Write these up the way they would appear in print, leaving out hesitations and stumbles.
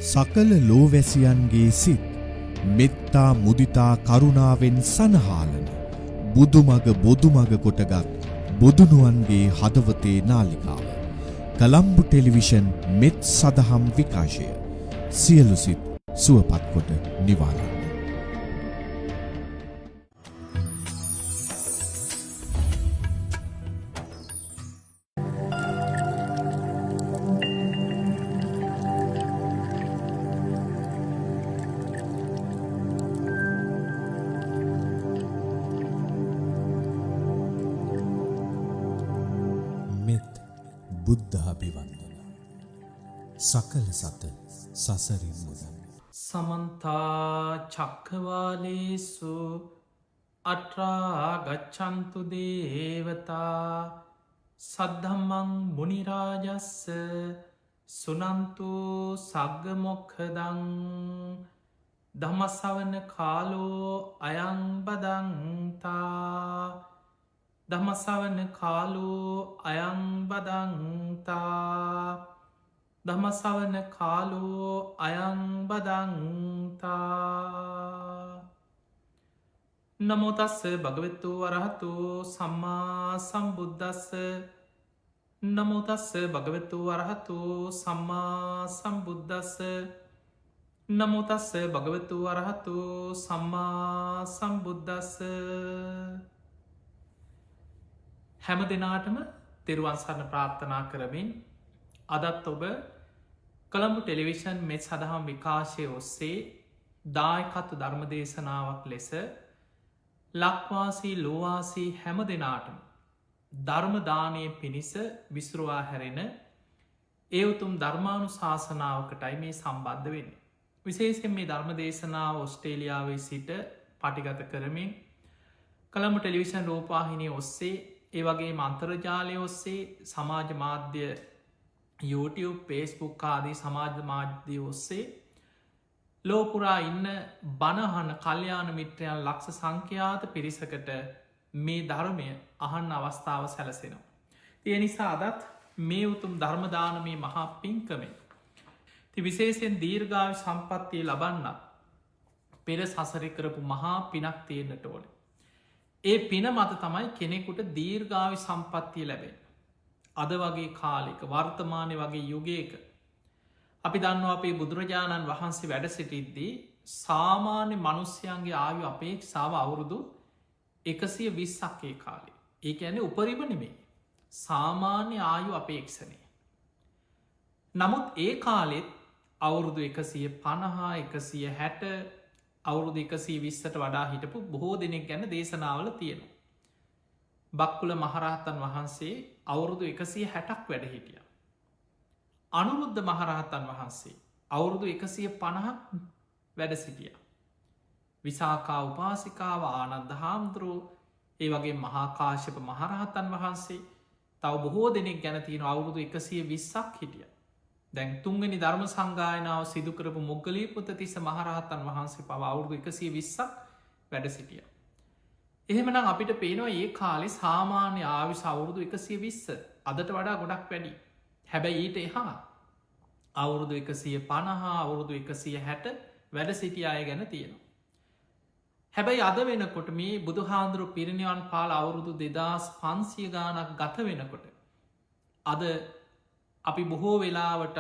සකල ලෝවැසියන්ගේ සිත් මෙත්තා මුදිතා කරුණාවෙන් සනහාලන බුදුමග බොදුමග කොටගත් බොදුනුවන්ගේ හදවතේ නාලිකාව. කලම්බු ටෙලිවිෂන් මෙත් සදහම් විකාශය සියලු සිත් සුවපත් කොට නිවාලන්න. බුද්ධාභිවන්දන සකල සත සසරින් මුදන්. සමන්තා චක්කවාලේසු අට්‍රාගච්ඡන්තු දේවතා සද්ධම්මං මුනිරාජස්ස සුනන්තු සග්ගමොක්ඛදං ධම්මස්සවන කාලෝ අයං බදන්තා ධම්මස්සවන කාලෝ අයං බදන්තා ධම්මස්සවන කාලෝ අයං බදන්තා. නමෝ තස්ස භගවතු වරහතු සම්මා සම්බුද්දස්ස නමෝ තස්ස භගවතු වරහතු සම්මා සම්බුද්දස්ස නමෝ තස්ස භගවතු වරහතු සම්මා සම්බුද්දස්ස. හැම දෙනාටම තෙරුවන් සරණ ප්‍රාර්ථනා කරමින් අදත් ඔබ කොළඹ ටෙලිවිෂන් මෙත් සදහම් විකාශය ඔස්සේ දායකත්ව ධර්ම දේශනාවක් ලෙස ලක්වාසී ලෝවාසී හැම දෙනාටම ධර්මදානය පිණිස විසුරුවා හැරෙන ඒ උතුම් ධර්මානු ශාසනාවකටයි මේ සම්බන්ධ වෙන්න. විශේෂෙන් මේ ධර්ම දේශනාව ඔස්ට්‍රේලියාවේ සිට පටිගත කරමින් කොළඹ ටෙලිවිෂන් රූපවාහිනිය ඔස්සේ ඒ වගේ අන්තර්ජාලය ඔස්සේ සමාජ මාධ්‍ය YouTube Facebook ආදී සමාජ මාධ්‍ය ඔස්සේ ලෝපුරා ඉන්න බණහන කල්්‍යාන මිත්‍රයන් ලක්ෂ සංඛ්‍යාත පිරිසකට මේ ධර්මය අහන්න අවස්ථාව සැලසෙනවා. තිය නිසා අදත් මේ උතුම් ධර්මදානමේ මහා පින්කමෙන් ති විශේෂෙන් දීර්ඝාව සම්පත්තිය ලබන්න පෙර සසරි කරපු මහා පිනක් තියෙන්න්නට ඕන. ඒ පින මත තමයි කෙනෙකුට දීර්ඝාවි සම්පත්තිය ලැබේ. අද වගේ කාලෙක වර්තමානය වගේ යුගයක අපි දන්නවා අපේ බුදුරජාණන් වහන්සේ වැඩ සිටිද්දී සාමාන්‍ය මනුස්්‍යයන්ගේ ආයු අපේක්ෂාව අවුරුදු 120ක්ේ කාලේ. ඒක ඇන උපරිම නෙමේ සාමාන්‍ය ආයු අපේක්ෂණය. නමුත් ඒ කාලෙත් අවුරුදු 150 අවුරුදු 120ට වඩා හිටපු බොහෝ දෙනෙක් ගැන දේශනාවල තියෙනවා. බක්කුල මහරහතන් වහන්සේ අවුරුදු 160ක් වැඩ හිටිය. අනුරුද්ධ මහරහතන් වහන්සේ අවුරුදු 150ක් වැඩ සිටිය. විසාකා උපාසිකාව ආනන්ද හාමුදුරුවෝ ඒ වගේ මහාකාශප මහරහතන් වහන්සේ තව බොහෝ දෙනෙක් ගැන තියෙන අවුරුදු 120ක් හිටිය. දැන් තුන්ගනි ධර්ම සංගායනාව සිදුකරපු මොග්ගලී පුතතිස්ස මහරහතන් වහන්සේ පව අවුරුදු 120ක් වැඩ සිටිය. එහෙමනම් අපිට පේනවා ඒ කාලෙ සාමාන්‍ය ආවිශ අවුරුදු 120 අදට වඩා ගොඩක් වැඩි. හැබැයි ඊට එහා අවුරුදු 150 අවුරුදු 160 වැඩ සිටිය අය ගැන තියෙනවා. හැබැයි අද වෙනකොට මේ බුදු හාන්දුරු පිරිනිවන් පාල අවුරුදු 2500 ගානක් ගත වෙනකොට අද අපි බොහෝ වෙලාවට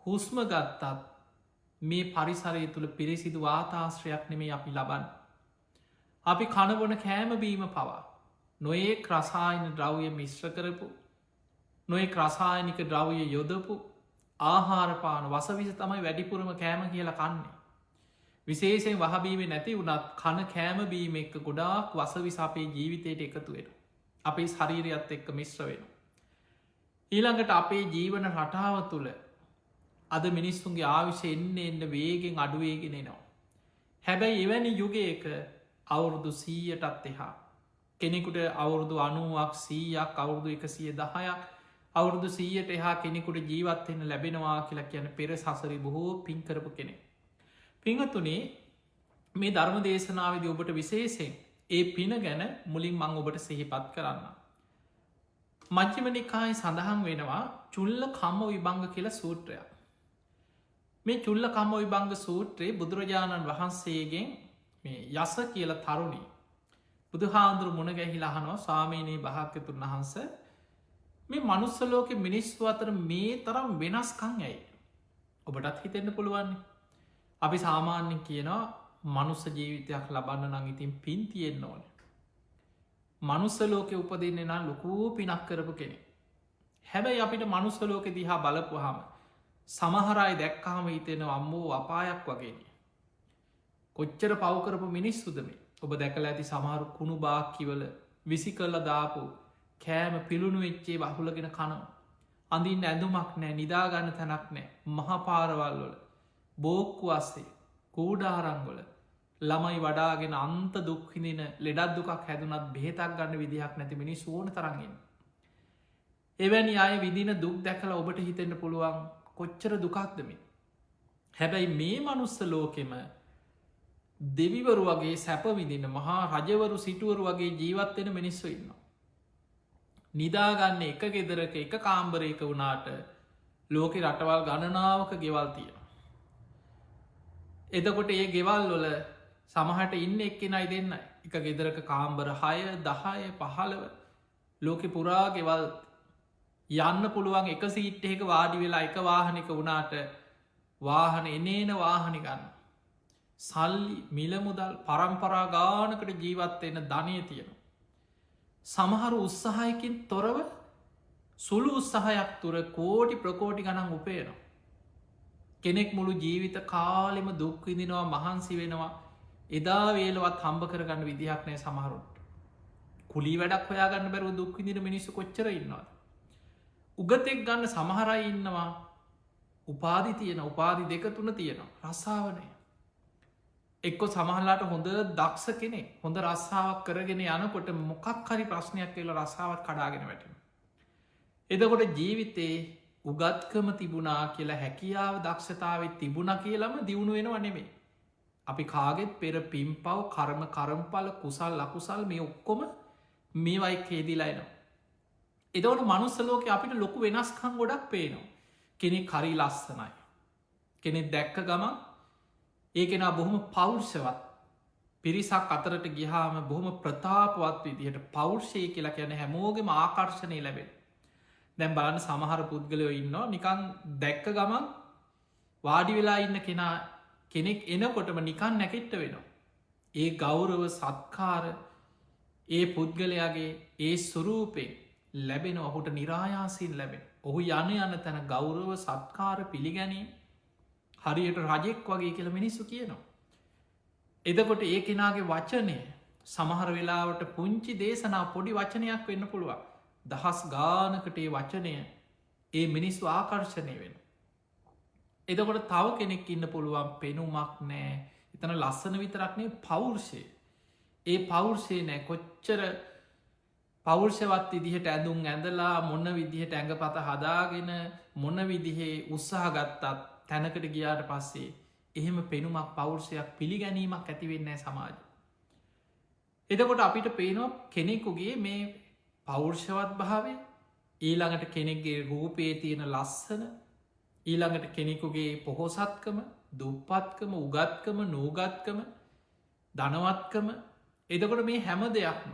හුස්ම ගත්තත් මේ පරිසරය තුළ පිරිසිදු වාතාශ්‍රයක් නෙමේ අපි ලබන්න. අපි කණබොන කෑමබීම පවා නොඒ ක්‍රසායන ද්‍රව්‍ය මිශ්‍ර කරපු නොේ ක්‍රසායනික ද්‍රව්‍ය යොදපු ආහාරපාන වසවිස තමයි වැඩිපුරම කෑම කියලා කන්නේ. විශේෂෙන් වහබීම නැති වුනත් කන කෑමබීම එක්ක ගොඩාක් වසවිස අපේ ජීවිතයට එකතුවෙන. අපේ ශරීරයත් එක්ක මිශ්‍ර වෙන. ඊළඟට අපේ ජීවන රටාව තුළ අද මිනිස්සුන්ගේ ආවිශ එන්න වේගෙන් අඩුවේගෙනෙනවා. හැබැයි එවැනි යුගයක අවුරුදු 100ටත් එහා කෙනෙකුට අවුරුදු 90ක් 100ක් අවුරුදු 110ක් අවුරුදු 100ට එහා කෙනෙකුට ජීවත්වෙන්න ලැබෙනවා කියලා කියන පෙර සසරි බොහෝ පින්කරපු කෙනෙ. පිංහතුනේ මේ ධර්ම දේශනාවද ඔබට විශේෂෙන් ඒ පින ගැන මුලින් මං ඔබට සිහිපත් කරන්න. මජ්්‍යම නිකායි සඳහන් වෙනවා චුල්ල කම්ම විභංග කියල සූත්‍රයක්. මේ චුල්ල කමොයි බංග සූත්‍රයේ බුදුරජාණන් වහන්සේගෙන් මේ යස කියල තරුණී බුදු හාන්දුරු මුණ ගැහිලා අහනවා ස්වාමීනී භාග්‍යතුන් වහන්ස මේ මනුස්සලෝක මිනිස්තු අතර මේ තරම් වෙනස්කං ඇයි ඔබටත් හිතෙන්න්න පුළුවන්නේ අපි සාමාන්‍යෙන් කියනවා මනුස්ස ජීවිතයක් ලබන්න නං ඉතින් පින් තියෙන්න්න ඕන මනුස්සලෝක උපදින්නේ නම් ලොකූ පිනක් කරපු කෙනෙ හැබැයි අපිට මනුස්සලෝක දිහා බලපුහම සමහරයි දැක්කාම හිතෙන අම්මෝ අපායක් වගේන කොච්චර පවකරපු මිනිස්සුදමේ ඔබ දැකල ඇති සමහරු කුණු බාක්කිවල විසි කල්ල දාපු කෑම පිළුණු වෙච්චේ බහුලගෙන කනවා අඳින් ඇඳුමක් නෑ නිදාගන්න තැනක් නෑ මහපාරවල්වල බෝක්කු අස්සේ කූඩාරංගොල ළමයි වඩාගෙන අන්ත දුක්හිදින ලෙඩත් දුකක් හැදුනත් බෙහෙතක් ගන්න විදිහක් නැති මිනි සෝන තරගෙන් එවැනි අය විදින දුක් දැකල ඔබට හිතෙන්න්න පුළුවන් කොච්චර දුකක්දමි හැබැයි මේ මනුස්ස ලෝකෙම දෙවිවරු වගේ සැප විදින්න මහා රජවරු සිටුවරු වගේ ජීවත්වෙන මිනිස්සු ඉන්න නිදාගන්න එක ගෙදරක එක කාම්බරයක වුණාට ලෝකෙ රටවල් ගණනාවක ගෙවල් තියෙන එදකොට ඒ ගෙවල් වල සමහට ඉන්න එක්කෙනයි දෙන්න එක ගෙදරක කාම්බර 6 10 15 ලෝකෙ පුරා ගෙවල් යන්න පුළුවන් එක සීට් එක වාඩි වෙලා එක වාහනක වුණාට වාහන එනේන වාහනි ගන්න සල්ලි මිලමුදල් පරම්පරා ගානකට ජීවත්වයන ධනය තියෙන සමහරු උත්සාහයකින් තොරව සුළු උත්සාහයක් තුර කෝටි ප්‍රකෝටි ගණන් උපයනවා කෙනෙක් මුළු ජීවිත කාලෙම දුක්විදිනවා මහන්සි වෙනවා එදා වේලවත් හම්බ කරගන්න විදිහක් නෑ සමහරුට කුලි වැඩක් හොයාගන්න බැරුව දුක්විදින මිනිස්සු කොච්චර ඉන්නවා උගතෙක් ගන්න සමහරයි ඉන්නවා උපාදි තියෙන උපාදි දෙක තුන තියෙනවා රස්සාාවනය එක්කො සමහලාට හොඳ දක්ෂ කෙනෙ හොඳ රස්සාාවක් කරගෙන යනකොට මොකක් හරි ප්‍රශ්නයක් කියල රස්සාාවත් කඩාගෙන වැටෙන එදකොට ජීවිතේ උගත්කම තිබුණා කියලා හැකියාව දක්ෂතාවත් තිබුණ කියලම දියුණු වෙනවා නෙමේ අපි කාගෙත් පෙර පිම්පව් කර්ම කරම්පල කුසල් ලකුසල් මේ ඔක්කොම මේවයි කේදිලයිනවා එදවට මනුස්සලෝක අපිට ලොකු වෙනස්කං ගොඩක් පේනවා කෙනෙ කරි ලස්සනයි කෙනෙ දැක්ක ගම ඒකෙන බොහොම පෞර්ෂවත් පිරිසක් අතරට ගිහාම බොහොම ප්‍රතාපවත් විදිහට පෞර්ෂය කියලා කියන හැමෝගෙම ආකර්ශණය ලැබෙන දැම් බලන්න සමහර පුද්ගලයෝ ඉන්න නිකන් දැක්ක ගමන් වාඩි වෙලා ඉන්න කෙනෙක් එනකොටම නිකන් නැකෙට්ට වෙනවා ඒ ගෞරව සත්කාර ඒ පුද්ගලයාගේ ඒ සුරූපේ ලැබෙන ඔහුට නිරායාසින් ලැබෙන ඔහු යන තැන ගෞරව සත්කාර පිළිගැනීම හරියට රජෙක් වගේ කියල මිනිස්සු කියනවා එදකොට ඒ කෙනාගේ වචනය සමහර වෙලාවට පුංචි දේශනා පොඩි වචනයක් වෙන්න පුළුවන් දහස් ගානකටේ වචනය ඒ මිනිස්සු ආකර්ශණය වෙන එදකොට තව කෙනෙක් ඉන්න පුළුවන් පෙනුමක් නෑ එතන ලස්සන විතරක්නේ පෞර්ෂය ඒ පෞර්ෂය නෑ කොච්චර පෞර්ෂවත් විදිහට ඇඳුම් ඇඳලා මොන්න විදිහට ඇඟ පත හදාගෙන මොන්න විදිහේ උත්සාහ ගත්තත් තැනකට ගියාට පස්සේ එහෙම පෙනුමක් පෞර්ෂයක් පිළිගැනීමක් ඇතිවෙන්නේ සමාජ එතකොට අපිට පේනවා කෙනෙකුගේ මේ පෞර්ෂවත් භාවය ඊළඟට කෙනෙක්ගේ රූපයේ තියෙන ලස්සන ඊළඟට කෙනෙකුගේ පොහොසත්කම දුප්පත්කම උගත්කම නූගත්කම ධනවත්කම එදකොට මේ හැම දෙයක්ම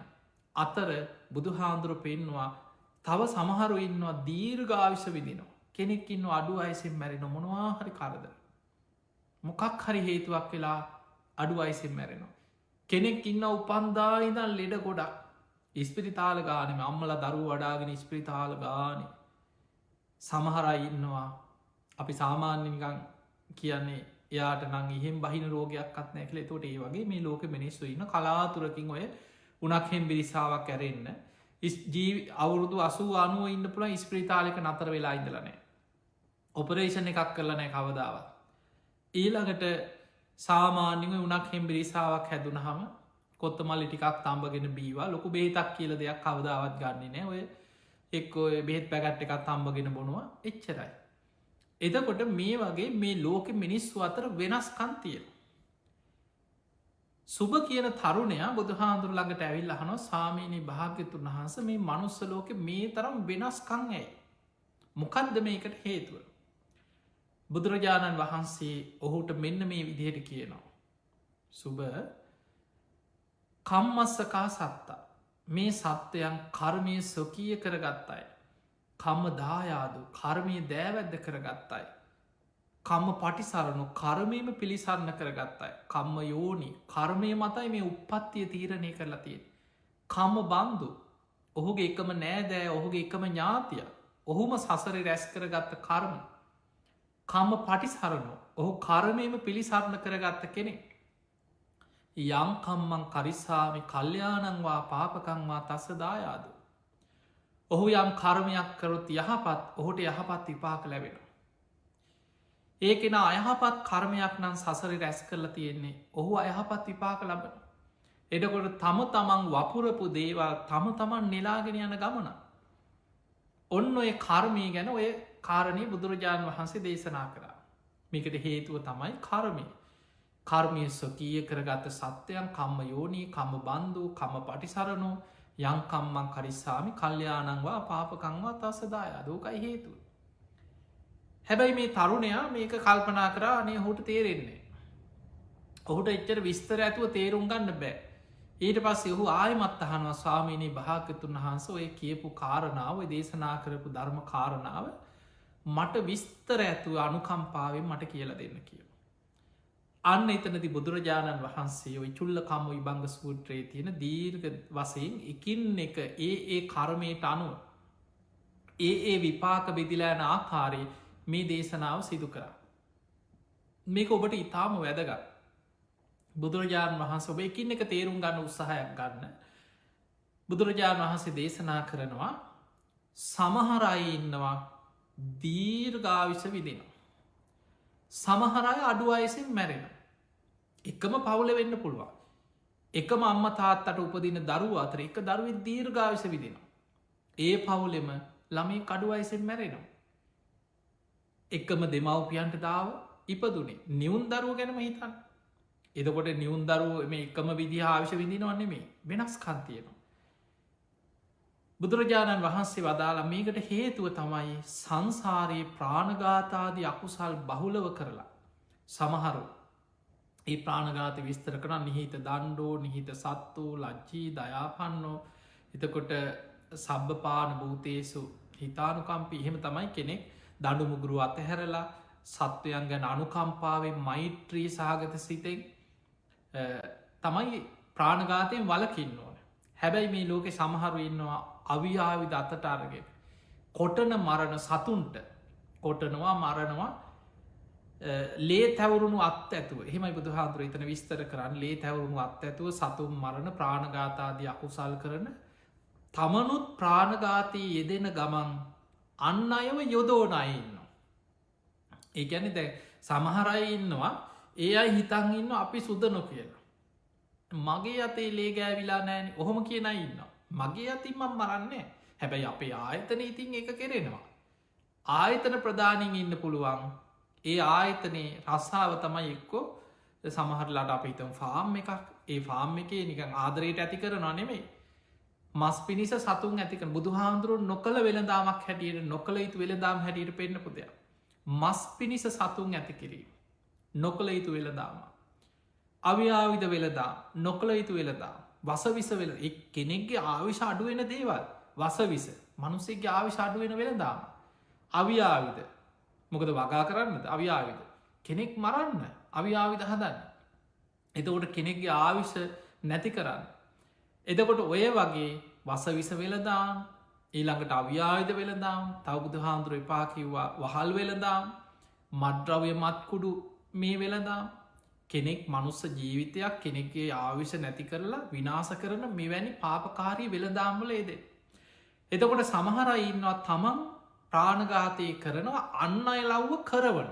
අතර බුදු හාන්දුරු පෙන්වා තව සමහරු ඉන්නවා දීර්ඝාවිෂ විදිනවා කෙනෙක් ඉන්න අඩු අයිසෙන් මැරෙන මොනවාහරි කරද මොකක් හරි හේතුවක් වෙලා අඩු අයිසෙන් මැරෙනවා කෙනෙක් ඉන්න උපන්දායිදන් ලෙඩ ගොඩක් ඉස්පිරිතාල ගානම අම්මල දරු වඩාගෙන ඉස්පිරිතාල ගාන සමහරයි ඉන්නවා අපි සාමාන්‍යනිකං කියන්නේ එයාට නං එහෙම බහින රෝගයක් අත්නෑ කළ තොට ඒ වගේ මේ ලෝක මිනිස්සු ඉන්න කලාතුරකින් ඔය උනක්හෙම් බිරිසාාවක් ඇරෙන්න්න ජීවි අවුරුදු අනුව ඉන්න පුළ ස්ප්‍රීතාලක නතර වෙලා ඉඳලනෑ ඔපරේෂණ එකක් කරලනෑ කවදාවත් ඊළඟට සාමාන්‍යම උනක් හෙම්බිරිසාාවක් හැදුන හම කොත්තමල්ලි ටිකක් තම්බගෙන බීවා ලොකු බේතක් කියල දෙයක් කවදාවත් ගන්නේ නෑ ඔය එක් ඔය බෙහෙත් පැගට් එකක් තම්බගෙන බොනවා එච්චරයි එතකොට මේ වගේ මේ ලෝක මිනිස්සු අතර වෙනස්කන්තිය සුභ කියන තරුණයා බුදුහාන්දුර ළඟට ඇවිල් අහනෝ සාමීනී භාග්‍යතුන් වහන්ස මේ මනුස්සලෝක මේ තරම් වෙනස්කං ඇයි මොකක්ද මේකට හේතුව බුදුරජාණන් වහන්සේ ඔහුට මෙන්න මේ විදිහට කියනවා. සුබ කම්මස්සකා සත්තා මේ සත්වයන් කර්මය සොකීය කරගත්තයි. කම්ම දායාදු කර්මය දෑවැද්ද කරගත්තයි. කම්ම පටිසරණු කර්මයම පිළිසරණ කරගත්තයි. කම්ම යෝනි කර්මය මතයි මේ උප්පත්තිය තීරණය කරලා තියෙන. කම්ම බන්දු ඔහුගේ එකම නෑදෑ ඔහුගේ එකම ඥාතිය ඔහුම සසරි රැස් කරගත්ත කර්ම. කම්ම පටිසරණු ඔහු කර්මයම පිළිසරණ කරගත්ත කෙනෙක්. යංකම්මං කරිස්සාමි කල්්‍යයානංවා පාපකංවා තස්ස දායාද. ඔහු යම් කර්මයක් කරොත් යහපත් ඔහුට යහපත් විපාක ලැබෙන. ඒකෙන අයහපත් කර්මයක් නම් සසරි රැස් කරලා තියෙන්නේ ඔහු අයහපත් විපාක ලබන. එඩකොට තම තමන් වපුරපු දේවල් තම තමන් නෙලාගෙන යන ගමන. ඔන්න ඔය කර්මය ගැන ඔය කාරණය බුදුරජාණන් වහන්සේ දේශනා කරා. මේකට හේතුව තමයි කර්මය. කර්මය ස්වකීය කරගත සත්‍යයන් කම්ම යෝනී කම්ම බන්ධූ කම පටිසරණු යංකම්මං කරිස්සාමි කල්්‍යයානංවා පාපකංවා තසදායා දෝකයි හේතුව. හැබැයි මේ තරුණයා මේක කල්පනා කරා අනේ හුට තේරෙන්නේ. ඔහුට එච්චර විස්තර ඇතුව තේරුම් ගන්න බෑ. ඊට පස් ඔහු ආයමත් අහනවා ස්වාමීනී භාගතුන් වහන්ස ඔය කියපු කාරණාව දේශනා කරපු ධර්ම කාරණාව මට විස්තර ඇතුව අනුකම්පාවෙන් මට කියල දෙන්න කිය. අන්න එතනති බුදුරජාණන් වහන්සේ ඔයි චුල්ල කම්ම විභංග සූත්‍රයේ තියෙන දීර්ග වසයෙන් එකින් එක ඒ කර්මයට අනුව ඒ විපාක බෙදිලෑන ආකාරයේ මේ දේශනාව සිදු කරා. මේක ඔබට ඉතාම වැදගත්. බුදුරජාණන් වහන්ස ඔබ එකින් එක තේරුම් ගන්න උත්සාහයක් ගන්න. බුදුරජාණන් වහන්සේ දේශනා කරනවා සමහරයි ඉන්නවා දීර්ඝාවිෂ විදිනවා. සමහරය අඩු අයසින් මැරෙන. එකම පවුල වෙන්න පුළුවන්. එකම අම්ම තාත්තට උපදින දරුව අතර එක දරුවත් දීර්ඝාවිෂ විදිනවා. ඒ පවුලෙම ළමේ කඩු අයසින් මැරෙනවා. එකම දෙමව්පියන්ට දාව ඉපදුනේ නිවුන් දරුව ගැනම හිතන්න. එදකොට නිවුන් දරුව මේ එකම විදිහ ආවිශ විදිනවන්නේ මේ වෙනස් කන්තියනවා. බුදුරජාණන් වහන්සේ වදාලා මේකට හේතුව තමයි සංසාරයේ ප්‍රාණගාතාදී අකුසල් බහුලව කරලා. සමහරු ඒ ප්‍රාණගාත විස්තර කරන නිහිත දණ්ඩෝ නිහිත සත්තු ලජ්ජී දයාපන්නෝ එතකොට සබ්භපාන භූතේසු හිතානුකම්පි එහෙම තමයි කෙනෙක් දඩුමුගුරු අතහැරලා සත්වයන් ගැන අනුකම්පාවෙන් මෛත්‍රී සහගත සිතෙන් තමයි ප්‍රාණගාතයෙන් වලකින්න ඕන. හැබැයි මේ ලෝකෙ සමහරු ඉන්නවා අවියාවිද අතට අරගෙන. කොටන මරණ සතුන්ට කොටනවා මරණවා ලේ තැවරුණු අත් ඇතුව එහෙමයි බුදු හාදුර එතන විස්තර කරන්න ලේ තැවරුණු අත් ඇතුව සතුම් මරණ ප්‍රාණගාතාදී අකුසල් කරන තමනුත් ප්‍රාණගාතී යෙදෙන ගමන් අන්න අයව යොදෝනයින්න. ඒගැන දැ සමහරයි ඉන්නවා ඒ අයි හිතන් ඉන්න අපි සුදනො කියලා. මගේ අතේ ලේ ගෑවිලා නෑන ඔහොම කියන ඉන්න. මගේ අතින්මම් මරන්නේ හැබැයි අපේ ආයතන ඉතින් එක කෙරෙනවා. ආයතන ප්‍රධානින් ඉන්න පුළුවන් ඒ ආයතනයේ රස්සාාව තමයි එක්කෝ සමහරලාට අප හිතම් ෆාම් එකක් ඒ ෆාම් එකේ නිකන් ආදරයට ඇති කර නොනෙමේ. මස් පිනිස සතුන් ඇතික බුදු හාමුදුරුවන් නොකළ වෙළදාමක් හැටියට නොකළ යුතු වෙළදාම් හැටියට පෙන්න්න පුදය. මස් පිනිස සතුන් ඇති කිරීම. නොකළ යුතු වෙළදාම. අවියාවිධ වෙළදා නොකළ යුතු වෙළදා වසවිස වෙල එක් කෙනෙක්ගේ ආවිශ අඩුවෙන දේවල් වසවිස මනුස්සෙක්ගේ ආවිශ අඩුවෙන වෙළදාම. අවියාවිධ මොකද වගා කරන්නද අවියාවිධ කෙනෙක් මරන්න අවියාවිධ හදන්න. එතකොට කෙනෙක්ගේ ආවිශ නැති කරන්න. එදකොට ඔය වගේ වසවිස වෙලදාම් ඊළඟට අව්‍යායුධ වෙලදාම් තවබුදු හාමුදුර එපා කිව්වා වහල් වෙලදාම් මද්‍රව්‍ය මත්කුඩු මේ වෙලදාම් කෙනෙක් මනුස්ස ජීවිතයක් කෙනෙක්ගේ ආවිෂ නැති කරලා විනාස කරන මෙවැනි පාපකාරී වෙලදාම්වල ඒද. එතකොට සමහරයින්නවා තමන් ප්‍රාණඝාතය කරනවා අන්න අයලව්ව කරවන.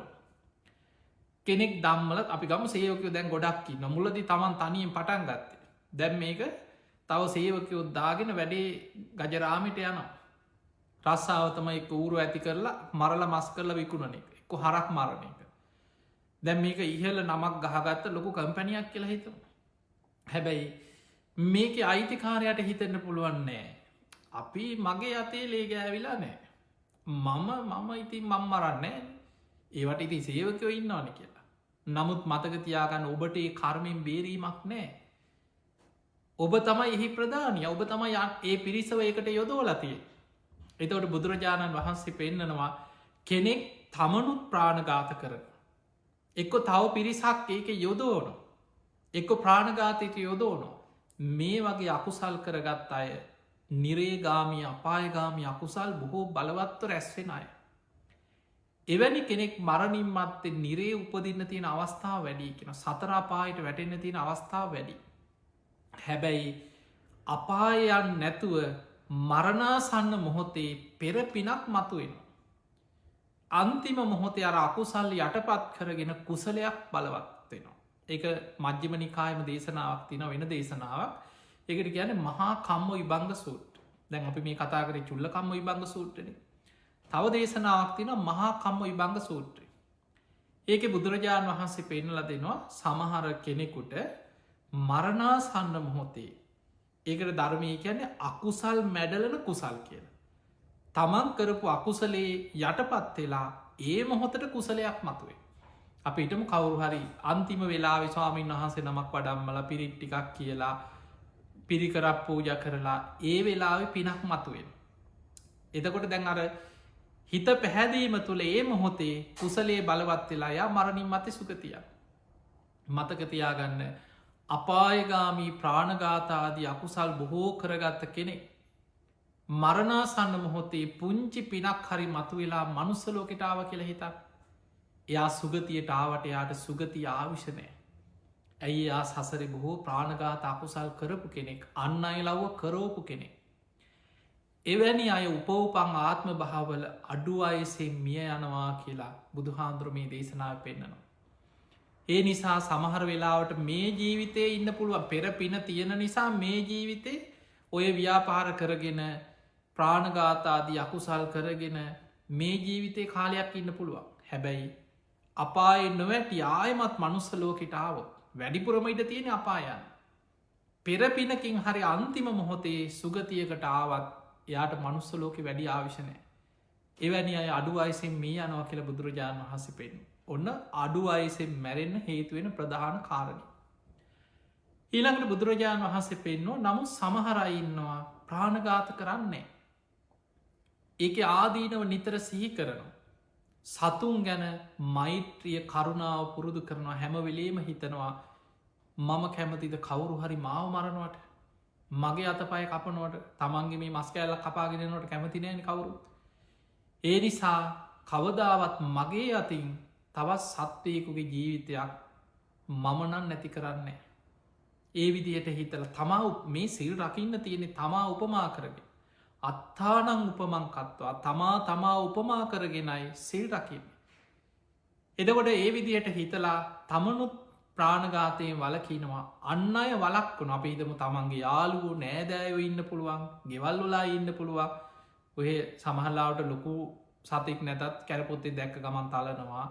කෙනෙක් දම්මල අපි ගම සේවකයෝ දැන් ගොඩක්කි නොමුලදි තමන් තනියෙන් පටන් ගත්තේ. දැම් මේක තව සේවකයෝ දාගෙන වැඩේ ගජරාමිට යන රස්සාාවතම එක ඌරු ඇති කරලා මරල මස් කරල විකුණන එක එක්ක හරක් මරණ එක. දැම් මේක ඉහල නමක් ගහගත්ත ලොකු කම්පැනියක් කියලා හිතම. හැබැයි මේක අයිතිකාරයට හිතන්න පුළුවන්නෑ. අපි මගේ අතේ ලේගෑවිලා නෑ. මම ඉතින් මම් මරන්නේ ඒවට ඉති සේවකයෝ ඉන්නවන කියලා. නමුත් මතකතියාගන්න ඔබට ඒ කර්මයෙන් බේරීමක් නෑ. ඔබ තමයි එහි ප්‍රධානය ඔබ තමයි ඒ පිරිසව එකට යොදෝලතිය. එතවට බුදුරජාණන් වහන්සේ පෙන්නනවා කෙනෙක් තමනුත් ප්‍රාණගාත කරන. එක්කො තව පිරිසක් ඒක යොදෝනො. එක්කො ප්‍රාණගාතයට යොදෝනො. මේ වගේ අකුසල් කරගත් අය නිරේගාමී අපායගාමී අකුසල් බොහෝ බලවත්ව රැස්වෙන අය. එවැනි කෙනෙක් මරණින් මත්තේ නිරේ උපදින්න තියෙන අවස්ථාව වැඩි කෙන සතරාපායට වැටෙන්න තියෙන අවස්ථාව වැඩි. හැබැයි අපායයන් නැතුව මරණාසන්න මොහොතේ පෙර පිනක් මතුවෙන. අන්තිම මොහොතේ අර අකුසල් යටපත් කරගෙන කුසලයක් බලවත් වෙනවා. ඒක මජ්්‍යම නිකායම දේශනාවක් තින වෙන දේශනාවක් ඒකට කියන මහා කම්ම විබංග සූට්. දැන් අපි මේ කතා කරේ චුල්ල කම්ම විබංග සූට්ටන. තව දේශනාවක් තින මහා කම්ම විබංග සූට්‍රය. ඒක බුදුරජාණන් වහන්සේ පෙන්නල දෙනවා සමහර කෙනෙකුට මරණාසන්න මොහොතේ ඒකට ධර්මය කියන්නේ අකුසල් මැඩලන කුසල් කියන. තමන් කරපු අකුසලේ යටපත් වෙලා ඒ මොහොතට කුසලයක් මතුවේ. අප ඉටම කවුරු හරි අන්තිම වෙලා ස්වාමීන් වහන්සේ නමක් වඩම්මල පිරිට්ටිකක් කියලා පිරිකරක් පූජ කරලා ඒ වෙලාවෙ පිනක් මතුවෙන්. එතකොට දැන් අර හිත පැහැදීම තුළ ඒ මොහොතේ කුසලේ බලවත් වෙලා යා මරණින් මත සුගතිය. මතකතියාගන්න අපායගාමී ප්‍රාණගාතාදී අකුසල් බොහෝ කරගත්ත කෙනෙ. මරණාසන්න මොහොතේ පුංචි පිනක් හරි මතු වෙලා මනුස්සලෝකෙටාව කියල හිතක්. එයා සුගතියට ආවට යාට සුගති ආවිෂනය. ඇයි යා සසර බොහෝ ප්‍රාණගාත අකුසල් කරපු කෙනෙක් අන්න අයලව්ව කරෝපු කෙනෙක්. එවැනි අය උපවපං ආත්ම භාවල අඩු අයසෙන් මිය යනවා කියලා බුදුහාන්දුරමේ දේශනාව පෙන්න්නනවා. ඒ නිසා සමහර වෙලාවට මේ ජීවිතය ඉන්න පුළුවන් පෙර පින තියෙන නිසා මේ ජීවිතේ ඔය ව්‍යාපාර කරගෙන ප්‍රාණගාතාදී අකුසල් කරගෙන මේ ජීවිතය කාලයක් ඉන්න පුළුවන්. හැබැයි අපාය නොවැටි ආයමත් මනුස්සලෝකෙටාවත් වැඩිපුරම ඉට තියෙන අපායන්. පෙර පිනකින් හරි අන්තිම මොහොතේ සුගතියකට ආවත් එයාට මනුස්සලෝක වැඩි ආවිශනය. එවැනි අය අඩු අයිසෙන් මේ යනවා කියල බුදුරජාණන් වහස පෙන්. ඔන්න අඩු අයිසෙන් මැරෙන්න්න හේතුවෙන ප්‍රධාන කාරණය. ඊළඟට බුදුරජාණන් වහන්සේ පෙන්නවා නමුත් සමහරයින්නවා ප්‍රාණගාත කරන්නේ. ඒක ආදීනව නිතර සිහි කරනවා. සතුන් ගැන මෛත්‍රිය කරුණාව පුරුදු කරනවා හැමවෙලේම හිතනවා මම කැමතිද කවුරු හරි මාව මරණවට මගේ අතපය කපනුවට තමන්ගේ මේ මස්කඇල්ල කපාගෙනනට කැමතිනෑන කවුරු. ඒ නිසා කවදාවත් මගේ අතින් තවත් සත්වයකුගේ ජීවිතයක් මමනන් නැති කරන්නේ. ඒ විදිහට හිතල තමා මේ සිල් රකින්න තියෙනෙ තමා උපමා කරගෙන. අත්තානං උපමංකත්වා තමා උපමා කරගෙනයි සිල් රකින්න. එදකොට ඒ විදිහට හිතලා තමනුත් ප්‍රාණගාතයෙන් වලකිනවා අන්න අය වලක්වන අප හිතම තමන්ගේ යාලුවෝ නෑදෑයෝ ඉන්න පුළුවන් ගෙවල්ලොලා ඉන්න පුළුවන් ඔය සමහල්ලාවට ලොකු සතෙක් නැතත් කැරපොත්තේ දැක්ක ගමන් තලනවා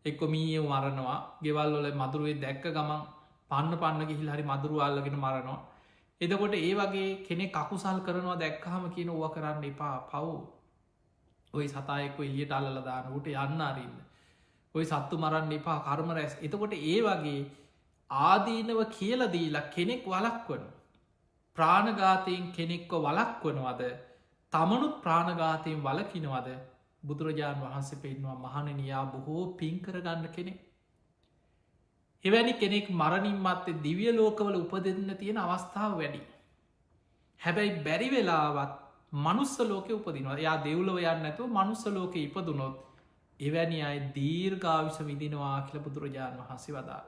එක්කො මීය මරනවා ගෙවල්ලොල මදුරුවේ දැක්ක ගමන් පන්න ගිහිල් හරි මදුරු අල්ලගෙන මරනවා. එදකොට ඒ වගේ කෙනෙ කකුසල් කරනවා දැක්කහම කියන ඕව කරන්න එපා පව් ඔය සතායෙක්ව එලියට අල්ලදාන ට යන්න අරන්න ඔය සත්තු මරන්න එපා කර්ම රැස් එතකොට ඒ වගේ ආදීනව කියලදීලා කෙනෙක් වලක්වන ප්‍රාණගාතයෙන් කෙනෙක්ව වලක්වනවද තමනුත් ප්‍රාණගාතයෙන් වලකිනවද බුදුරජාණන් වහන්සේ පෙන්වා මහණනයා බොහෝ පින්කරගන්න කෙනෙක්. එවැනි කෙනෙක් මරණින් මත්තේ දිවිය ලෝකවල උපදන්න තියෙන අවස්ථාව වැඩි. හැබැයි බැරි වෙලාවත් මනුස්ස ලෝක උපදිනවා යා දෙව්ලව යන්න ඇතුව මනුස්ස ලෝක ඉපදුනොත් එවැනි අයි දීර්ඝාවිෂ විදිනවා කියල බුදුරජාණන් වහන්සේ වදා.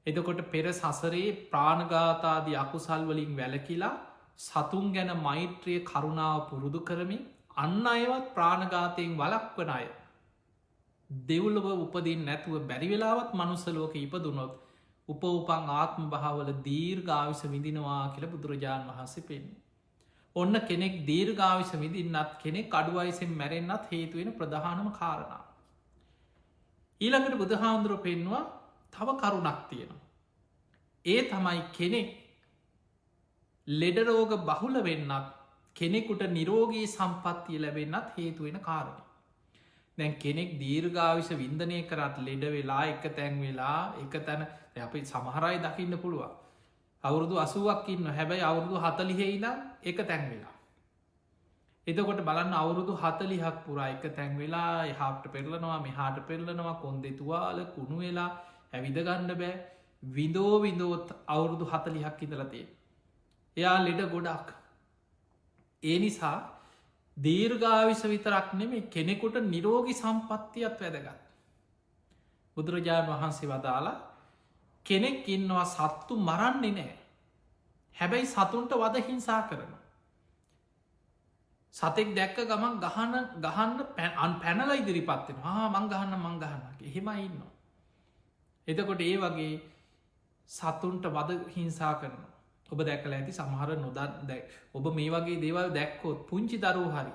එදකොට පෙර සසරේ ප්‍රාණගාතාදී අකුසල්වලින් වැලකිලා සතුන් ගැන මෛත්‍රිය කරුණාව පුරුදු කරමින් අන්න අයවත් ප්‍රාණගාතයෙන් වලක් වන අය. දෙව්ලව උපදින් නැතුව බැරිවෙලාවත් මනුස්සලෝක ඉපදුනොත් උපවපං ආත්ම භාවල දීර්ඝාවිෂ විදිනවා කියල බුදුරජාණන් වහන්සේ පෙන්. ඔන්න කෙනෙක් දීර්ඝාවිෂ විදින්නත් කෙනෙක් අඩුවයිසෙන් මැරෙන්න්නත් හේතුවෙන ප්‍රධානම කාරණා. ඊළඟට බුදුහාන්දුරුව පෙන්වා තව කරුණක් තියෙනවා. ඒ තමයි කෙනෙක් ලෙඩරෝග බහුල වෙන්නත් කෙනෙකුට නිරෝගී සම්පත්තිය ලැබෙන්න්නත් හේතුවෙන කාරණය. දැන් කෙනෙක් දීර්ඝාවිෂ වින්දනය කරත් ලෙඩ වෙලා එක තැන් වෙලා එක තැන අපි සමහරයි දකින්න පුළුවන් අවුරුදු 80ක් ඉන්න හැබැයි අවුරුදු 40 ඉඳන් එක තැන් වෙලා එතකොට බලන්න අවුරුදු 40ක් පුරා එක තැන් වෙලා එහාට පෙරලනවා මෙහාට පෙරලනවා කොන්දේ තුවාල කුණු වෙලා ඇවිද ගන්න බෑ විඳෝත් අවුරුදු 40ක් ඉඳලා තියෙන. එයා ලෙඩ ගොඩක්. ඒ නිසා දීර්ඝායුෂ විතරක් නෙමෙයි කෙනෙකුට නිරෝගී සම්පත්තියත් වැදගත්. බුදුරජාණන් වහන්සේ වදාලා කෙනෙක් ඉන්නවා සත්තු මරන්නේ නැහැ. හැබැයි සතුන්ට වද හිංසා කරනවා. සතෙක් දැක්ක ගමන් ගහන්න පැනල ඉදිරිපත් වෙනවා. මං ගහන්න එහෙමයි ඉන්නවා. එතකොට ඒ වගේ සතුන්ට වද හිංසා කරනවා. ඔබ දැකල ඇති සමහර නොදත් දැක් ඔබ මේ වගේ දේවල් දැක්කොත් පුංචි දරුව හරි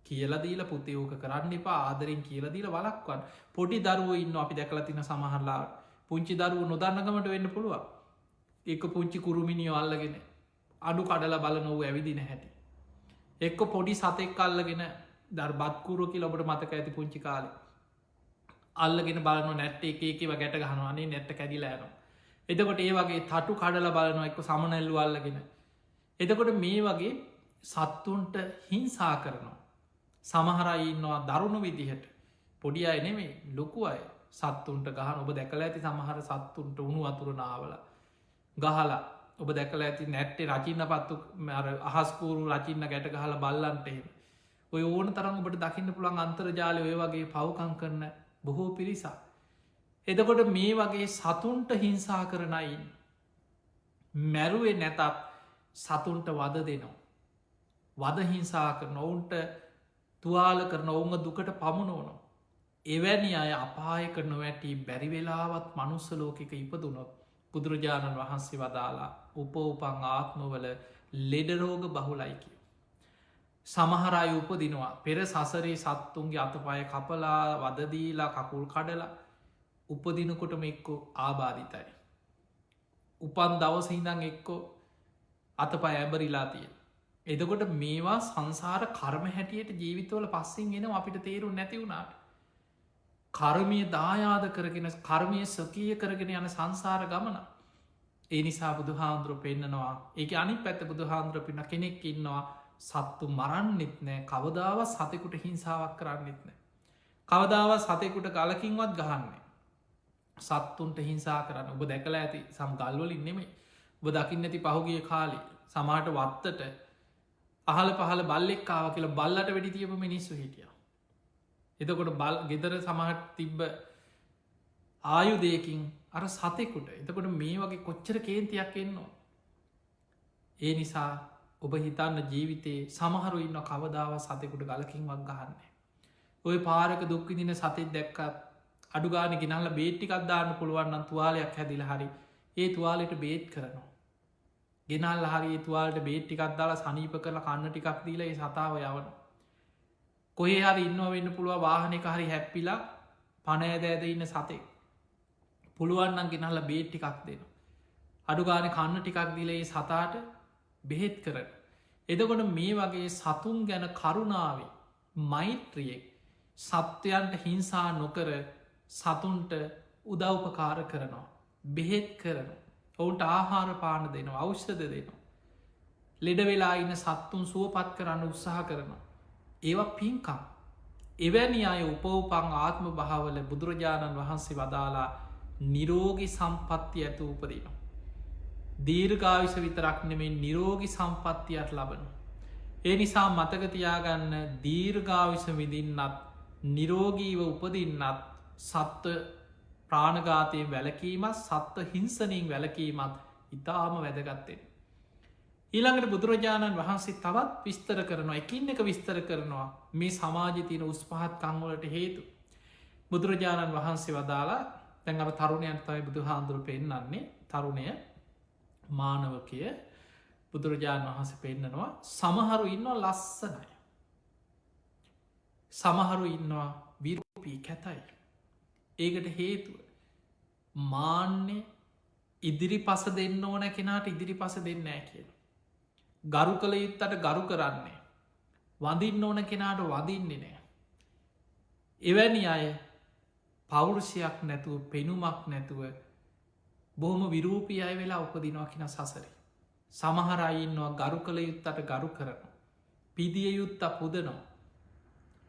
කියලදීල පුතයෝක කරන්න එපා ආදරෙන් කියලදීල වලක්වන් පොඩි දරුව ඉන්න අපි දැකල තින සමහරලා පුංචි දරුව නොදන්නගමට වෙන්න පුළුවන් එක පුංචි කුරුමිනිියෝ අල්ලගෙන අඩු කඩල බල නොව ඇවිදින හැටි එක්ක පොඩි සතෙක් අල්ලගෙන දර් බත්කුරෝකි ලොබට මතක ඇති පුංචි කාල අල්ලගෙන බලන නැට්ට එකව ගැට ගහනවානේ නැට්ට කැදිලෑනවා එතකොට ඒ වගේ තටු කඩල බලනවා එක්ක සමනැල්ලු අල්ලගෙන එතකොට මේ වගේ සත්තුන්ට හිංසා කරනවා සමහරයින්නවා දරුණු විදිහට පොඩි අය නෙමේ ලොකු අය සත්තුන්ට ගහන ඔබ දැකල ඇති සමහර සත්තුන්ට උුණු අතුර නාවල ගහලා ඔබ දැකල ඇති නැට්ටේ රචින්න පත්තු අහස්කූරු රචින්න ගැට ගහල බල්ලන්ටහෙම ඔය ඕන තරම් ඔබට දකින්න පුළන් අන්තර්ජාලය ඔය වගේ පවකං කරන බොහෝ පිරිසා එදකොට මේ වගේ සතුන්ට හිංසා කරනයින් මැරුවේ නැතත් සතුන්ට වද දෙනවා. වද හිංසා කරන ඔවුන්ට තුවාල කරන ඔවුන්ග දුකට පමුණෝනො. එවැනි අය අපාය කරන වැටි බැරිවෙලාවත් මනුස්ස ලෝකෙක ඉපදුනොත් බුදුරජාණන් වහන්සේ වදාලා උපෝපං ආත්මවල ලෙඩරෝග බහුලයි කිය. සමහරය උපදිනවා පෙර සසරේ සත්තුන්ගේ අතපය කපලා වදදීලා කකුල් කඩලා උපදිනකොටම එක්කෝ ආබාධිතයි. උපන් දවස හිදං එක්කෝ අතපය ඇබරිලා තිය. එදකොට මේවා සංසාර කර්ම හැටියට ජීවිතවල පස්සෙන් ගෙන අපිට තේරු නැති වුණාට. කර්මය දායාද කරගෙන කර්මය ස්වකීය කරගෙන යන සංසාර ගමන. ඒ නිසා බුදු හාන්දුරුව පෙන්න්නනවා ඒක අනි පැත්ත බුදු හාන්දුර පින කෙනෙක් ඉන්නවා සත්තු මරන්නෙත් නෑ කවදාව සතෙකුට හිංසාවක් කරන්නෙත් නෑ. කවදාව සතෙකුට ගලකින්වත් ගහන්නේ. සත්තුන්ට හිංසා කරන්න ඔබ දැකලා ඇති සම් ගල්වලින් නෙමේ ඔබ දකින්න ඇති පහුගිය කාලි සමාට වත්තට අහල පහල බල්ලෙක්කාව කියලා බල්ලට වැඩි තියප මිනිස්සු හිටිය. එතකොට බල් ගෙදර සමහට තිබ්බ ආයුදයකින් අර සතෙකුට එතකොට මේ වගේ කොච්චර කේන්තියක් එන්නවා. ඒ නිසා ඔබ හිතන්න ජීවිතයේ සමහරු ඉන්න කවදාව සතෙකුට ගලකින්වක් ගහන්නේ. ඔය පාරක දුක්විදින සතෙක් දැක්කත් අඩුගාන ගෙනහල බේට්ටිකක් දාන්න පුළුවන්න්න තුවාලයක් හැදිල හරි ඒ තුවාලට බේට් කරනවා. ගෙනල් හරි තුවාලට බේට්ටිකක් දාලා සනීප කරලා කන්න ටිකක් දීල ඒ සතාව යවන. කොහේ හරි ඉන්න වෙන්න පුළුව වාහනක හරි හැප්පිලා පනෑදෑද ඉන්න සතෙක්. පුළුවන්නම් ගෙනහල බේට්ටිකක් දෙන. අඩුගාන කන්න ටිකක් දිල ඒ සතාට බෙහෙත් කරන. එදකොට මේ වගේ සතුන් ගැන කරුණාවේ මෛත්‍රියෙක් සත්වයන්ට හිංසා නොකර සතුන්ට උදව්පකාර කරනවා. බෙහෙත් කරන ඔවුන්ට ආහාර පාන දෙනවා අවෂ්‍යද දෙනවා. ලෙඩ වෙලා ඉන්න සත්තුන් සුවපත් කරන්න උත්සාහ කරනවා. ඒවා පින්කම්. එවැනි අය උපවපං ආත්ම භාවල බුදුරජාණන් වහන්සේ වදාලා නිරෝගි සම්පත්ති ඇතු උපදිනවා. දීර්ඝායුෂ විතරක් නෙමේ නිරෝගි සම්පත්තියට ලබන. ඒ නිසා මතකතියාගන්න දීර්ඝායුෂ විදින්නත් නිරෝගීව උපදින්නත් සත්ව ප්‍රාණඝාතයෙන් වැලකීමත් සත්ව හිංසනයෙන් වැලකීමත් ඉතාම වැදගත්තෙන්. ඊළඟට බුදුරජාණන් වහන්සේ තවත් විස්තර කරනවා එකින් එක විස්තර කරනවා මේ සමාජතියන උස්පහත් කංවලට හේතු. බුදුරජාණන් වහන්සේ වදාලා තැන් අර තරුණයන් තයි බුදු හාන්දුර පෙන්න්නන්නේ තරුණය මානවකය බුදුරජාණන් වහන්සේ පෙන්න්නනවා සමහරු ඉන්නවා ලස්සනයි. සමහරු ඉන්නවා විරූපී කැතයි. ඒකට හේතුව මාන්‍ය ඉදිරි පස දෙන්න ඕන කෙනාට ඉදිරි පස දෙන්න ෑ කියන. ගරු කළ යුත්තට ගරු කරන්නේ. වඳින්න ඕන කෙනාට වදින්නේ නෑ. එවැනි අය පෞරුෂයක් නැතුව පෙනුමක් නැතුව බොහොම විරූපී අය වෙලා උපදිනවා කියෙන සසරේ. සමහරයින්නවා ගරු කළ යුත්තට ගරු කරන. පිදිය යුත්ත පුදනවා.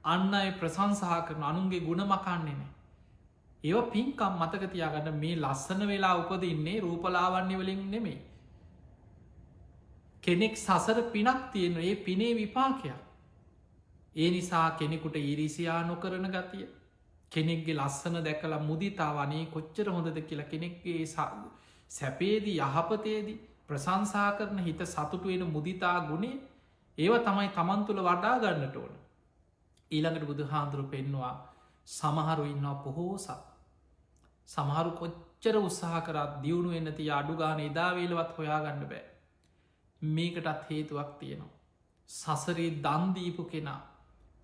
අන්න අය ප්‍රසංසාහ කරන අනුන්ගේ ගුණ මකන්නේ නෑ. ඒව පින්කම් මතකතියාගන්න මේ ලස්සන වෙලා උපදන්නේ රූපලාවන්‍ය වලින් නෙමේ. කෙනෙක් සසර පිනක් තියෙන ඒ පිනේ විපාකයක්. ඒ නිසා කෙනෙකුට ඉරිසියා නොකරන ගතිය. කෙනෙක්ගේ ලස්සන දැකලා මුදිතාවනේ කොච්චර හොඳද කියලා කෙනෙක්ගේ සැපේදී යහපතේදී ප්‍රසංසා කරන හිත සතුටුවෙන මුදිතා ගුණේ ඒව තමයි තමන් තුළ වඩා ගන්නට ඕන. ඊළඟට බුදු හාන්දුරු පෙන්නවා සමහරු ඉන්නවා පොහෝසත්. සමහරු කොච්චර උත්සාහ කරත් දියුණු එන්නති අඩුගාන එදාවේලවත් හොයාගන්න බෑ. මේකටත් හේතුවක් තියෙනවා. සසරේ දන්දීපු කෙනා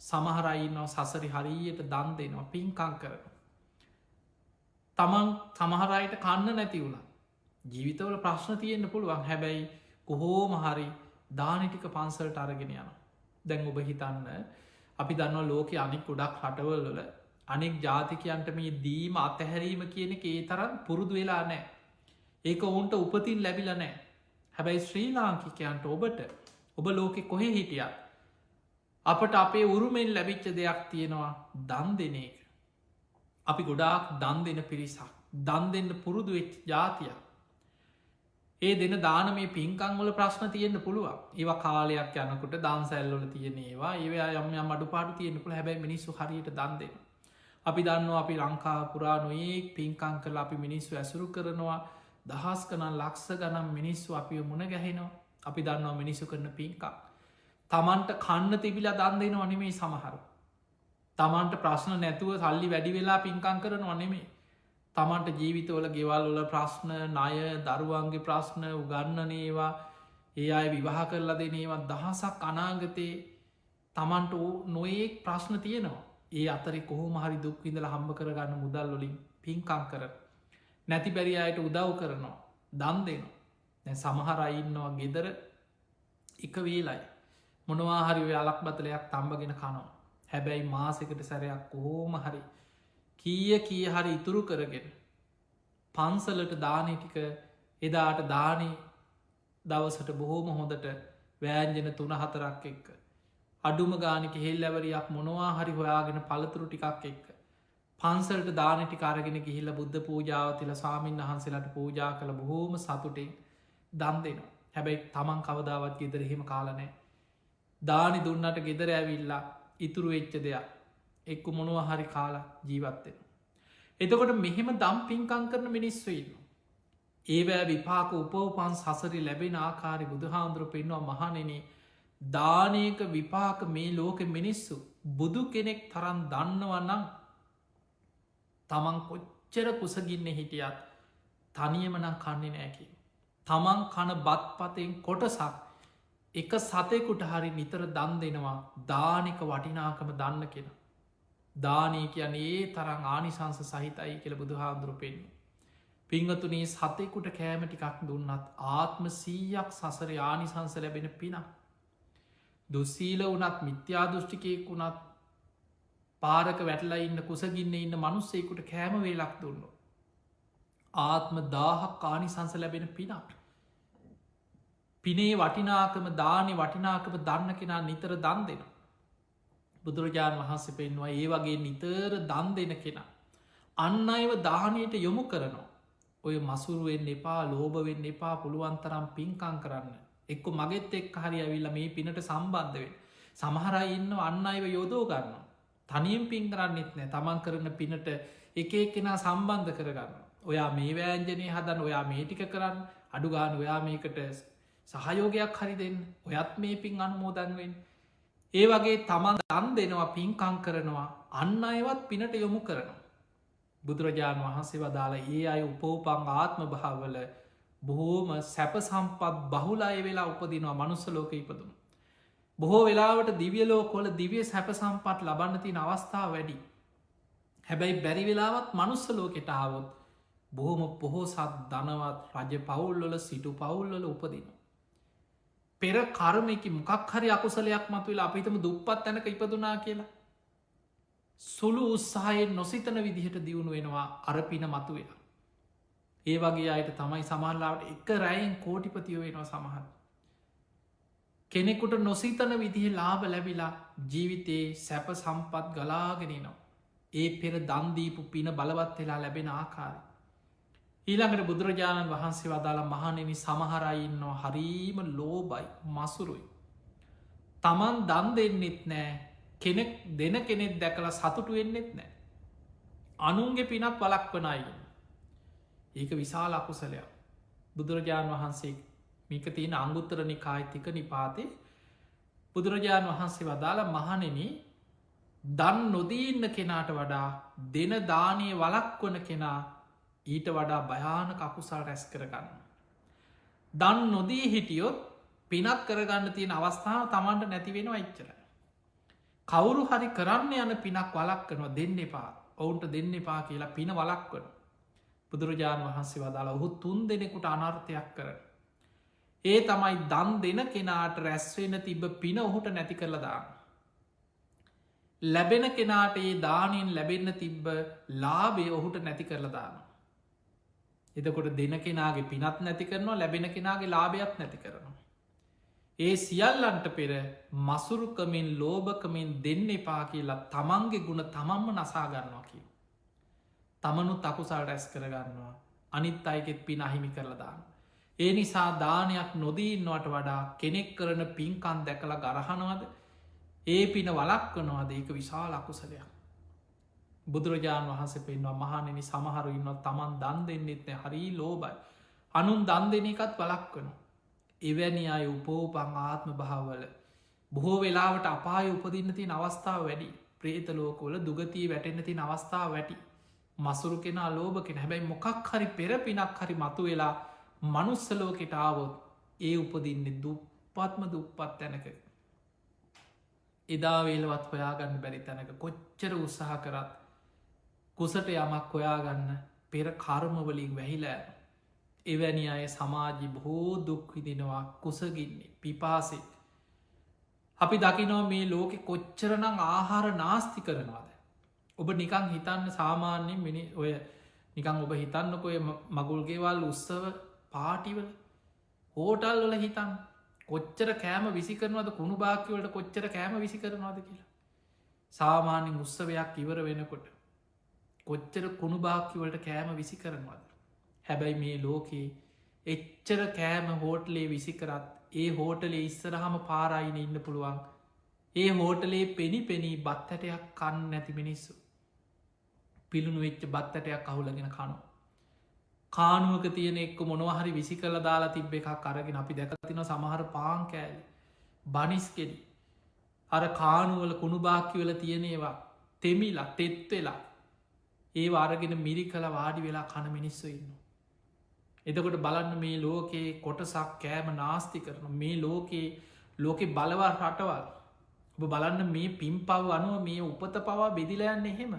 සමහරයින්නවා සසරි හරියට දන් දෙනවා පින්කං කරන. තමන් සමහරයට කන්න නැති වුණ. ජීවිතවල ප්‍රශ්න තියෙන්න්න පුළුවන් හැබැයි කොහෝම හරි දානිටික පන්සල්ට අරගෙන යන. දැන් ඔබ හිතන්න අපි දන්නවා ලෝක අනික් ගොඩක් හටවල්වල අනෙක් ජාතිකයන්ට මේ දීම අතහැරීම කියන ඒ තරන් පුරුදු වෙලා නෑ. ඒක ඔවුන්ට උපතින් ලැබිල නෑ. හැබැයි ශ්‍රී ලාංකිකයන්ට ඔබට ඔබ ලෝකෙ කොහෙ හිටියත් අපට අපේ උරුමෙන් ලැබිච්ච දෙයක් තියෙනවා දන් දෙන එක. අපි ගොඩාක් දන් දෙන පිරිසක් දන් දෙන්න පුරුදු වෙච් ජාතියක්. ඒ දෙන දාන මේ පින්කංවල ප්‍රශ්න තියෙන්න්න පුළුවන්. ඒවා කාලයක් යනකොට දාන්සැල්ලොල තියෙන ඒවා ඒවා යම් අඩු පාඩු තියෙනකුළ හැබැයි මිනිස්සු හරියට දන් දෙෙන. අපි දන්නවා අපි ලංකා පුරාණුවේ පින්කං කල අපි මිනිස්සු ඇසුරු කරනවා දහස් කනන් ලක්ෂ ගනම් මිනිස්සු අපිය මුණ ගැහෙනවා. අපි දන්නවා මිනිස්සු කරන පින්කක්. තමන්ට කන්න තිබිලා දන් දෙෙන අනෙමේ සමහරු. තමන්ට ප්‍රශ්න නැතුව සල්ලි වැඩි වෙලා පින්කං කරන අනෙමේ. තමන්ට ජීවිතවල ගෙවල් වල ප්‍රශ්න ණය දරුවන්ගේ ප්‍රශ්න උගන්නනේවා ඒ අය විවාහ කරලා දෙනේවා දහසක් අනාගතයේ තමන්ට නොයෙක් ප්‍රශ්න තියෙනවා. ඒ අතරි කොහොම හරි දුක්විඳල හම්බ කරගන්න මුදල් වලින් පින්කං කර නැති බැරි අයට උදව් කරනවා දන් දෙනවා. දැ සමහරයින්නවා ගෙදර එක වේලයි මොනවාහරි අලක් බතලයක් තම්බගෙන කනවා. හැබැයි මාසකට සැරයක් කොහෝම හරි කීය හරි ඉතුරු කරගෙන පන්සලට දානය ටික එදාට දානය දවසට බොහෝම හොඳට වෑන්ජන 3-4ක් එක්ක අඩුම ගානික හෙල්ලැවරයක් මොනවා හරි හොයාගෙන පළතුරු ටිකක් එක්ක පන්සල්ට දානටි කාරගෙන ගිහිල්ල බුද්ධ පූජාව තිල සාමීන් වහන්සේලට පූජා කළ බොහෝම සතුටෙන් දන් දෙනවා. හැබැයි තමන් කවදාවත් ගෙදරහෙම කාලනෑ. දානි දුන්නට ගෙදර ඇවිල්ලා ඉතුරු වෙච්ච දෙයක් එක්ක මොනවා හරි කාලා ජීවත්වෙන. එතකොට මෙහෙම දම් පින්කං කරන මිනිස්වන්න. ඒවෑ විපාක උපවපන් සසරි ලැබෙන ආකාරි බුදුහාන්දුර පෙන්වා මහනෙනේ දානයක විපාක මේ ලෝක මිනිස්සු බුදු කෙනෙක් තරන් දන්නවන්නම් තමන් කොච්චර කුසගින්න හිටියත් තනියමනම් කන්නේ නෑකි. තමන් කන බත් පතෙන් කොටසක් එක සතෙකුට හරි නිතර දන් දෙනවා දානක වටිනාකම දන්න කෙන. දානය කියන ඒ තරං ආනිසංස සහිතයි කියල බුදුහාන්දුරු පෙන්න්නේ. පිංහතුනේ සතෙකුට කෑම ටිකක් දුන්නත් ආත්ම 100ක් සසර ආනිසංස ලැබෙන පින. දුස්සීල වනත් මිත්‍යා දෘෂ්ටිකයෙක් වුණත් පාරක වැටලා ඉන්න කුසගින්න ඉන්න මනුස්සෙකුට කෑම වේලක් දුන්න. ආත්ම 1000ක් ආනිසංස ලැබෙන පිනක්. පිනේ වටිනාකම දානි වටිනාකම දන්න කෙනා නිතර දන් දෙෙන. බුදුරජාණන් වහන්සේ පෙන්වා ඒ වගේ නිතර දන් දෙන කෙනා. අන්න අයව දානයට යොමු කරනවා. ඔය මසුරුවෙන් එපා ලෝභවෙන් එපා පුළුවන්තරම් පින්කං කරන්න. එක්ක මගෙත් එක් හරි ඇවිල්ල මේ පිනට සම්බන්ධවෙන්. සමහරයි ඉන්න අන්න අයව යොදෝ ගන්න. තනියෙන් පින් කරන්නෙත් නෑ තමන් කරන පිනට එක කෙනා සම්බන්ධ කරගන්න. ඔයා මේ වෑන්ජනය හදන් ඔයා මේටික කරන්න අඩුගාන ඔයා මේකට සහයෝගයක් හරි දෙන්න ඔයත් මේ පින් අනුමෝදන්වෙන්. ඒ වගේ තමන් දන් දෙනවා පින්කං කරනවා අන්න අයවත් පිනට යොමු කරනවා. බුදුරජාණන් වහන්සේ වදාලා ඒ අය උපෝපං ආත්ම භාවල බොහෝම සැප සම්පත් බහුලාය වෙලා උපදිනවා මනුස්ස ලෝක ඉපදුම්. බොහෝ වෙලාවට දිවියලෝකොල දිවිය සැප සම්පත් ලබන්න තින අවස්ථාව වැඩි. හැබැයි බැරි වෙලාවත් මනුස්ස ලෝකෙට ආවොත් බොහොම පොහෝසත් ධනවත් රජ පවුල්ලොල සිටු පවුල්ලොල උපදින. පෙර කර්මයකි මොකක් හරි අකුසලයක් මතුවෙලා අපිතම දුප්පත් තැනක ඉපදුනා කියලා. සුළු උත්සාහයෙන් නොසිතන විදිහට දියුණු වෙනවා අර පින මතු වෙන. ඒ වගේ අයට තමයි සමහරලාට එක රැයින් කෝටිපතියෝ වෙනවා සමහර. කෙනෙකුට නොසිතන විදිහ ලාභ ලැබිලා ජීවිතයේ සැප සම්පත් ගලාගෙනනවා. ඒ පෙර දන්දීපු පින බලවත් වෙලා ලැබෙන ආකාරය. ඊළඟට බුදුරජාණන් වහන්සේ වදාළ මහනෙනි සමහරයින්නවා හරීම ලෝබයි මසුරුයි. තමන් දන් දෙන්නෙත් නෑ කෙනෙක් දෙන කෙනෙක් දැකලා සතුටු වෙන්නෙත් නෑ. අනුන්ගේ පිනක් වලක් වනයි. ඒක විශාල අකුසලයක්. බුදුරජාණන් වහන්සේ මේක තියෙන අංගුත්තර නිකායිතික නිපාතේ බුදුරජාණන් වහන්සේ වදාළ මහනෙන දන් නොදීන්න කෙනාට වඩා දෙන දානය වලක් වන කෙනා ඊට වඩා භයානක අකුසල් රැස් කරගන්න. දන් නොදී හිටියොත් පිනක් කරගන්න තියෙන අවස්ථාව තමන්ට නැතිවෙනවා ඉච්චර. කවුරු හරි කරන්න යන පිනක් වලක් වනවා දෙන්න එපා ඔවුන්ට දෙන්න එපා කියලා පින වලක් වන. බුදුරජාණන් වහන්සේ වදාලා ඔහු 3 දෙනෙකුට අනර්ථයක් කරන. ඒ තමයි දන් දෙන කෙනාට රැස්වෙන තිබ පින ඔහුට නැති කරලා දාන්න. ලැබෙන කෙනාට ඒ දානයෙන් ලැබෙන්න තිබ්බ ලාබේ ඔහුට නැති කරලා දාන්න. එදකොට දෙන කෙනාගේ පිනත් නැති කරනවා ලැබෙන කෙනාගේ ලාභයක් නැති කරනවා. ඒ සියල්ලන්ට පෙර මසුරුකමින් ලෝභකමින් දෙන්න එපා කියලා තමන්ගේ ගුණ තමන්ම නසාගන්නවා කිය. තමනු තකුසල් රැස් කරගන්නවා අනිත් අයගෙත් පින අහිමි කරලදාන්න. ඒ නිසා දානයක් නොදීන්නවට වඩා කෙනෙක් කරන පින්කන් දැකලා ගරහනවද ඒ පින වලක් වනවාද ඒක විශාල අකුසලයක්. බුදුරජාණන් වහන්සේ පෙන්වා මහනෙනි සමහරු ඉන්නවත් තමන් දන් දෙන්නෙත්න හරි ලෝබයි. අනුන් දන් දෙන එකත් වලක් වනවා. එවැනි අය උපෝපං ආත්ම භාවල බොහෝ වෙලාවට අපාය උපදින්න තින් අවස්ථාව වැඩි ප්‍රේතලෝකොල දුගතිී වැටෙන්න්න තින් අවස්ථාව වැටි මසුරු කෙන ලෝභ කෙන හැබැයි මොකක් හරි පෙර පිනක් හරි මතු වෙලා මනුස්සලෝකෙට ආවොත් ඒ උපදින්නේ දුප්පත්ම දුප්පත් තැනක. එදා වේලවත් හොයාගන්න බැරි තැනක කොච්චර උත්සාහ කරත් කුසට යමක් හොයාගන්න පෙර කර්මවලින් වැහිලෑන. එවැනි අය සමාජි බොහෝ දුක්විදිනවා කුසගින්නේ පිපාසේ. අපි දකිනෝ මේ ලෝකෙ කොච්චරනං ආහාර නාස්ති කරනවාද. ඔබ නිකං හිතන්න සාමාන්‍යෙන් මිනි ඔය නිකං ඔබ හිතන්නකොය මගුල්ගේවල් උත්සව පාටිවල හෝටල් වල හිතන් කොච්චර කෑම විසි කරනවද කුණු භාක්‍යවලට කොච්චර කෑම විසි කරනවාද කියලා. සාමාන්‍යෙන් උත්සවයක් ඉවර වෙනකොට කොච්චර කුණු භාක්‍යවලට කෑම විසි කරනවාද. හැබැයි මේ ලෝකයේ එච්චර කෑම හෝටලේ විසි කරත් ඒ හෝටලේ ඉස්සරහම පාරයින ඉන්න පුළුවන්. ඒ හෝටලේ පෙනි පෙනී බත්තටයක් කන්න නැති මිනිස්සු. පිළුණු වෙච්ච බත්තටයක් අහුලගෙන කනු. කානුවක තියෙන එක්ක මොනවහරි විසි කල දාලා තිබ්බ එකක් අරගෙන අපි දැකතින සමහර පාංකෑලි බනිස්කෙඩි. අර කානුවල කුණු භාක්‍යවල තියෙනේවා තෙමිලා තෙත්වෙලා ඒ වාරගෙන මිරි කළ වාඩි වෙලා කන මිනිස්සු ඉන්න. එතකොට බලන්න මේ ලෝකයේ කොටසක් කෑම නාස්ති කරන මේ ලෝකෙ බලවල් රටවල් ඔබ බලන්න මේ පින් පව් අනුව මේ උපත පවා බෙදිලයන්න එහෙම.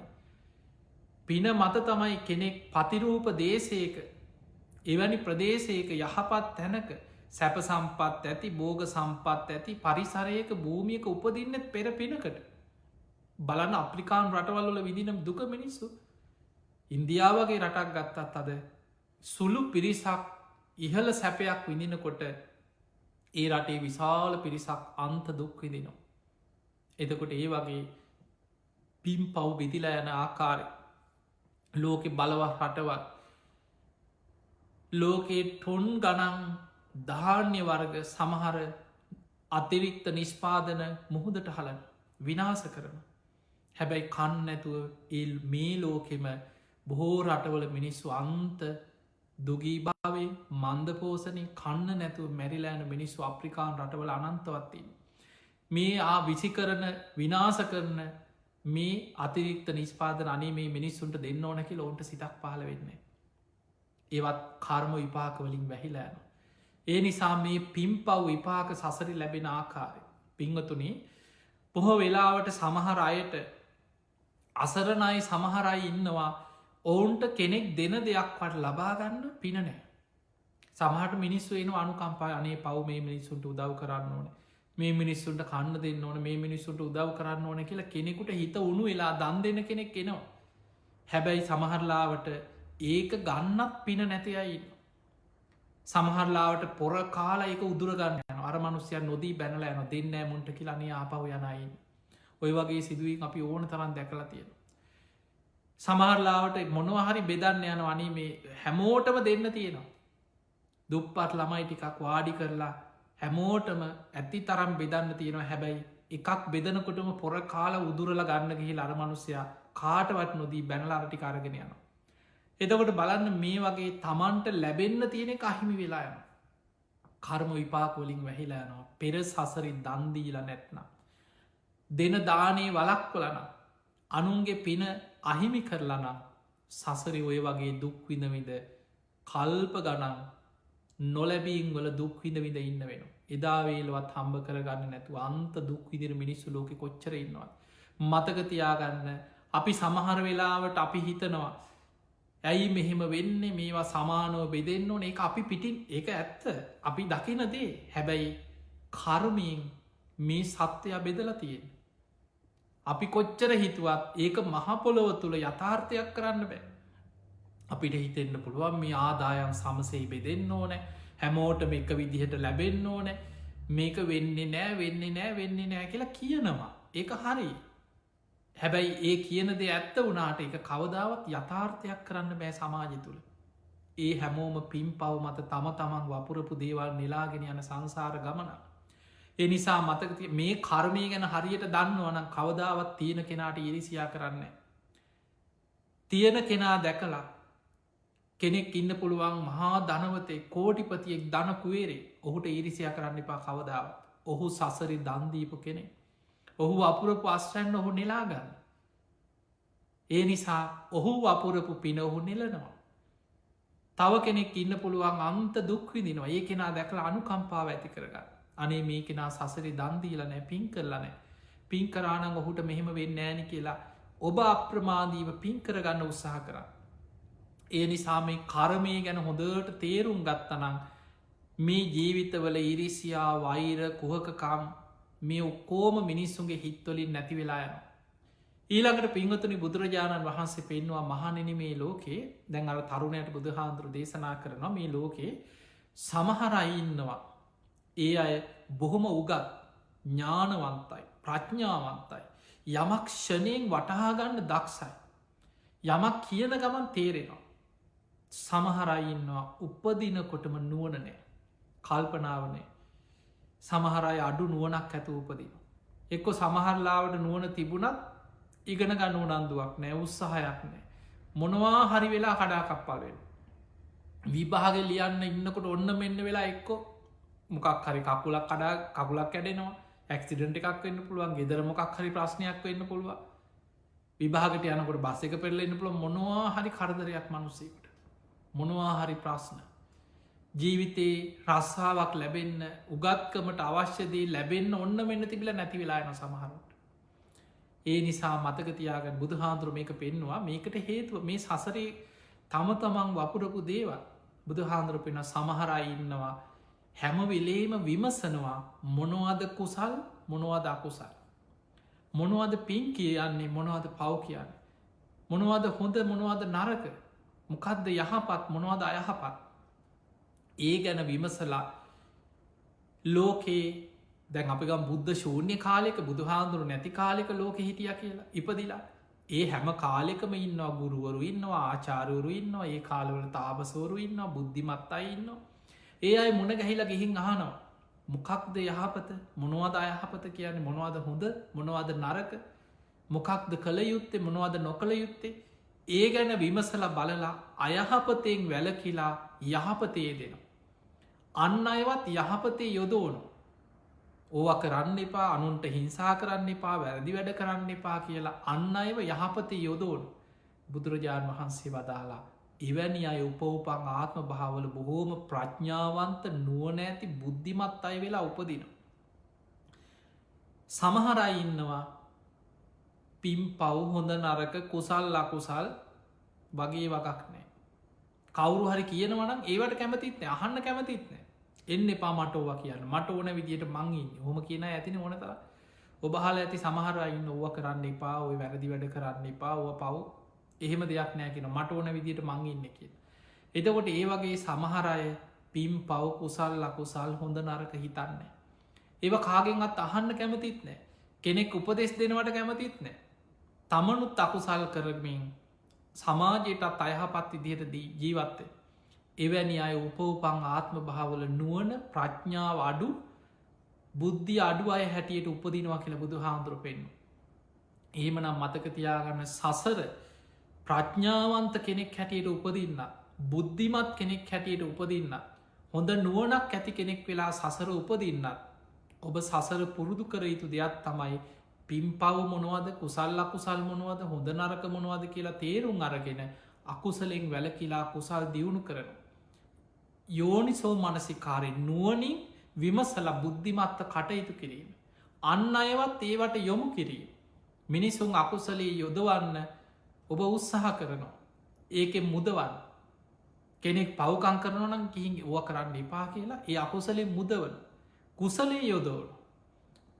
පින මත තමයි කෙනෙක් පතිරූප දේශයක එවැනි ප්‍රදේශයක යහපත් තැනක සැප සම්පත් ඇති බෝග සම්පත් ඇති පරිසරයක භූමියක උපදින්නෙත් පෙර පිනකට. බලන්න අප්‍රිකාන් රටවල්ල විදිනම් දුක මිනිස්සු ඉන්දියාවගේ රටක් ගත්තත් අද සුළු පිරිසක් ඉහළ සැපයක් විඳිනකොට ඒ රටේ විශාල පිරිසක් අන්ත දුක් විදිනවා. එතකොට ඒ වගේ පිම් පව් බිදිලා යන ආකාරය ලෝකෙ බලවත් රටවත් ලෝකේ ටොන් ගනන් ධාන්‍ය වර්ග සමහර අතිරික්ත නිෂ්පාදන මුහුදට හලන විනාස කරන. හැබැයි කන්න නැතුව මේ ලෝකෙම බොහෝ රටවල මිනිස්සු අන්ත දුගී භාවේ මන්ද පෝසනින් කන්න නැතුව මැරිලෑන මිනිස්සු අප්‍රිකාන් රටවල අනන්තවත්තින්. මේ විසි කරන විනාස කරන මේ අතිරික්ත නිස්පාදන අනේ මේ මිනිස්සුන්ට දෙන්න ඕනැකි ඔවුන්ට සිතක් පහල වෙන්නේ. ඒවත් කර්ම විපාකවලින් වැහිලෑන. ඒ නිසා මේ පිම් පව් විපාක සසරි ලැබෙන ආකාරය. පිංවතුනේ පොහො වෙලාවට සමහර අයට අසරණයි සමහරයි ඉන්නවා ඔවුන්ට කෙනෙක් දෙන දෙයක්වට ලබාගන්න පින නෑ. සමහට මිනිස්සු එන අනුකම්පා අනේ පව් මේ මිනිස්සුන්ට උදව් කරන්න ඕන මේ මිනිස්සුන්ට කන්න දෙන්න ඕන මේ මිනිස්සුන්ට උදව් කරන්න ඕන කියලා කෙනෙකුට හිත උුණු වෙලා දන් දෙන කෙනෙක් එනවා. හැබැයි සමහරලාවට ඒක ගන්නත් පින නැතියයි. සමහරලාවට පොර කාලා එක උදුරගන්න යන අර මනුස්්‍යය නොදී බැනල යන දෙන්න මුන්ට කියලනය ආපහු යනයින්. ඔය වගේ සිදුවීම අපි ඕන තරන් දැකලා තියෙන. සමහරලාවට මොනවහරි බෙදන්න යන වනී මේ හැමෝටම දෙන්න තියෙනවා. දුප්පත් ළමයි ටිකක් වාඩි කරලා හැමෝටම ඇති තරම් බෙදන්න තියෙනවා. හැබැයි එකක් බෙදනකොටම පොර කාල උදුරල ගන්න ගිහි අරමනුස්්‍යයා කාටවත් නොදී බැනලාරටි කාරගෙන යනවා. එතකොට බලන්න මේ වගේ තමන්ට ලැබෙන්න තියෙන අහිමි වෙලා යන කර්ම විපාකොලින් වැහිලා යනවා. පෙර සසරි දන්දීල නැත්නම්. දෙන දානේ වලක් වලන අනුන්ගේ පින අහිමි කරලන සසරි ඔය වගේ දුක්විඳවිද කල්ප ගණන් නොලැබීන් වල දුක්විඳ විඳ ඉන්න වෙන. එදාවේලවත් හම්බ කරගන්න නැතු අන්ත දුක්විදිර මිනිස්සු ලෝක කොච්චර ඉන්නවා. මතකතියාගන්න අපි සමහර වෙලාවට අපි හිතනවා. ඇයි මෙහෙම වෙන්නේ මේවා සමානව බෙදෙන්න ඕන ඒ අපි පිටින් ඒක ඇත්ත අපි දකිනදේ හැබැයි කර්මයෙන් මේ සත්‍යය බෙදලා තියෙන්. අපි කොච්චර හිතුවත් ඒක මහපොළොව තුළ යථාර්ථයක් කරන්න බෑ. අපිට හිතෙන්න්න පුළුවන් මේ ආදායම් සමසෙහි බෙදෙන්න ඕනෑ හැමෝටම එක විදිහට ලැබෙන්න ඕනෑ මේක වෙන්නේ නෑ වෙන්නේ නෑ වෙන්නේ නෑ කියලා කියනවා ඒක හරි. හැබැයි ඒ කියන දේ ඇත්ත වනාට එක කවදාවත් යථාර්ථයක් කරන්න බෑ සමාජ තුළ. ඒ හැමෝම පින් පව් මත තම තමන් වපුරපු දේවල් නිලාගෙන යන සංසාර ගමන. එනිසා මතක මේ කර්මය ගැන හරියට දන්නවනම් කවදාවත් තියෙන කෙනාට ඉරිසියා කරන්න. තියෙන කෙනා දැකලා කෙනෙක් ඉන්න පුළුවන් මහා ධනවතේ කෝටිපතියෙක් ධනකුවේරේ ඔහුට ඉරිසියා කරන්න එපා කවදාවත්. ඔහු සසරි දන්දීපු කෙනෙ. ඔහු අපුරපු අස්වැන්න ඔහු නෙලාගන්න. ඒ නිසා ඔහු අපුරපු පින ඔහු නෙලනවා. තව කෙනෙක් ඉන්න පුළුවන් අන්ත දුක්විදිනවා ඒ කෙනා දැකලා අනුකම්පාව ඇති කරගන්න. අනේ මේ කෙනා සසරි දන්දීල නෑ පින් කරලා නෑ පින් කරානං ඔහුට මෙහෙම වෙන්න ෑනි කියලා ඔබ අප්‍රමාදීව පින් කරගන්න උත්සාහ කරන්න. ඒ නිසා මේ කරමය ගැන හොඳට තේරුම් ගත්තනං මේ ජීවිතවල ඉරිසියා වෛර කුහකකම් මේ ඔක්කෝම මිනිස්සුන්ගේ හිත්වලින් නැති වෙලා යන. ඊළඟට පින්වතුනි බුදුරජාණන් වහන්සේ පෙන්වා මහනෙන මේ ලෝකේ දැන් අර තරුණයට බුදුහාන්දුරු දේශනා කරනවා මේ ලෝකේ සමහරයින්නවා. ඒ අය බොහොම උගත් ඥානවන්තයි ප්‍රඥාවන්තයි යමක් ෂණයෙන් වටහාගන්න දක්ෂයි. යමක් කියන ගමන් තේරෙනවා. සමහරයින්නවා උපදිනකොටම නුවනනෑ කල්පනාවනේ සමහරයි අඩු නුවනක් ඇත උපදින. එක්කො සමහරලාවට නුවන තිබුණත් ඉගෙන ගන්න උනන්දුවක් නෑ උත්සාහයක් නෑ. මොනවා හරි වෙලා කඩා කප්පාලෙන්. විභාග ලියන්න ඉන්නකොට ඔන්න මෙන්න වෙලා එක්කෝ මොකක් හරි කකුලක් කඩා කකුලක් කැඩෙනවා ඇක්සිඩන්ට එකක් වෙන්න පුළුවන් ගෙදර මොකක් හරි ප්‍රශ්නයක් වෙන්න පුළුව විභාගට යනකොට බස් එක පෙරලෙන්න්න පුළුව මොනවා හරි කරදරයක් මනුස්සේකට මොනවා හරි ප්‍රශ්න ජීවිතේ රස්සාාවක් ලැබෙන්න උගත්කමට අවශ්‍යදී ලැබෙන්න්න ඔන්න මෙන්න තිබිල නැති වෙලායන සමහරුට. ඒ නිසා මතකතියාගන්න බුදුහාන්දුර මේක පෙන්වා මේකට හේතුව මේ සසරේ තම තමන් වපුරපු දේවල් බුදුහාන්දුර පෙන සමහරයි ඉන්නවා හැම වෙලේම විමසනවා මොනවද කුසල් මොනවද අකුසල්. මොනවද පින් කියන්නේ මොනවද පව් කියන්නේ. මොනවද හොඳ මොනවද නරක මොකක්ද යහපත් මොනවද අයහපත්. ඒ ගැන විමසලා ලෝකේ දැන් අපිගම් බුද්ධ ශූන්‍ය කාලෙක බුදුහාන්දුරු නැති කාලෙක ලෝක හිටිය කියලා ඉපදිලා ඒ හැම කාලෙකම ඉන්නවා ගුරුවරු ඉන්නවා ආචාරවරු ඉන්නවා ඒ කාලවල තාපසවරු ඉන්නවා බුද්ධිමත්තයි ඉන්නවා. ඒ අයි මුණ ගැහිලා ගිහින් අහනවා මොකක්ද යහපත මොනවද අයහපත කියන්නේ මොනවද හොඳ මොනවද නරක මොකක්ද කළ යුත්තේ මොනවද නොකළ යුත්තේ ඒ ගැන විමසල බලලා අයහපතයෙන් වැලකිලා යහපතේ දෙනවා. අන්න අයවත් යහපතේ යොදෝනු ඕව කරන්න එපා අනුන්ට හිංසා කරන්න එපා වැරදි වැඩ කරන්න එපා කියලා අන්න අයව යහපතේ යොදෝනු බුදුරජාණන් වහන්සේ වදාලා එවැනි අය උපවපන් ආත්ම භාවල බොහෝම ප්‍රඥාවන්ත නුවනෑති බුද්ධිමත් අය වෙලා උපදින. සමහරයි ඉන්නවා පිම් පව් හොඳ නරක කුසල් ලකුසල් වගේ වගක් නෑ. කවුරු හරි කියනවනම් ඒවට කැමතිත්නෑ අහන්න කැමතිත්නෑ. එන්න එපා මට ඕවා කියන්න මට ඕන විදියට මංගින් හොම කියන ඇතින ඕන තර ඔබහල ඇති සමහරයින්න ඕව කරන්න එපා ඔය වැරදි වැඩ කරන්න එපා ඕ පව් එහෙම දෙයක් නෑකෙන මට ඕන විදියට මංඉන්න කිය. එතකොට ඒ වගේ සමහරය පිම් පව් කුසල් ලකුසල් හොඳ නරක හිතන්නේ. ඒව කාගෙන්ත් අහන්න කැමතිත් නෑ කෙනෙක් උපදෙස් දෙනවට කැමතිත් නෑ. තමනුත් අකුසල් කරමින් සමාජයටත් අයහපත් ඉදිහට ජීවත්තේ. එවැනි අය උපවපං ආත්ම භාවල නුවන ප්‍රඥාව අඩු බුද්ධි අඩු අය හැටියට උපදිනවා කියල බුදු හාමුදුර පෙන්ු. එහෙමනම් මතකතියාගන්න සසර ප්‍රඥාවන්ත කෙනෙක් හැටියට උපදින්න බුද්ධිමත් කෙනෙක් හැටියට උපදින්න හොඳ නුවනක් ඇති කෙනෙක් වෙලා සසර උපදින්නත් ඔබ සසර පුරුදු කර යුතු දෙයක් තමයි පිම් පව මොනවද කුසල් අකුසල් මොනවද හොඳ නරක මොනවද කියලා තේරුම් අරගෙන අකුසලෙන් වැල කියලා කුසල් දියුණු කරන. යෝනිසෝ මනසිකාරය නුවනින් විමසල බුද්ධිමත්ත කටයුතු කිරීම. අන්න අයවත් ඒවට යොමු කිරීම. මිනිසුන් අකුසලේ යොදවන්න ඔබ උත්සාහ කරනවා. ඒකෙන් මුදවන්න. කෙනෙක් පවකං කරනවනම් කිහින් ඕ කරන්න එපා කියලා ඒ අකුසලේ මුදවන. කුසලේ යොදවන.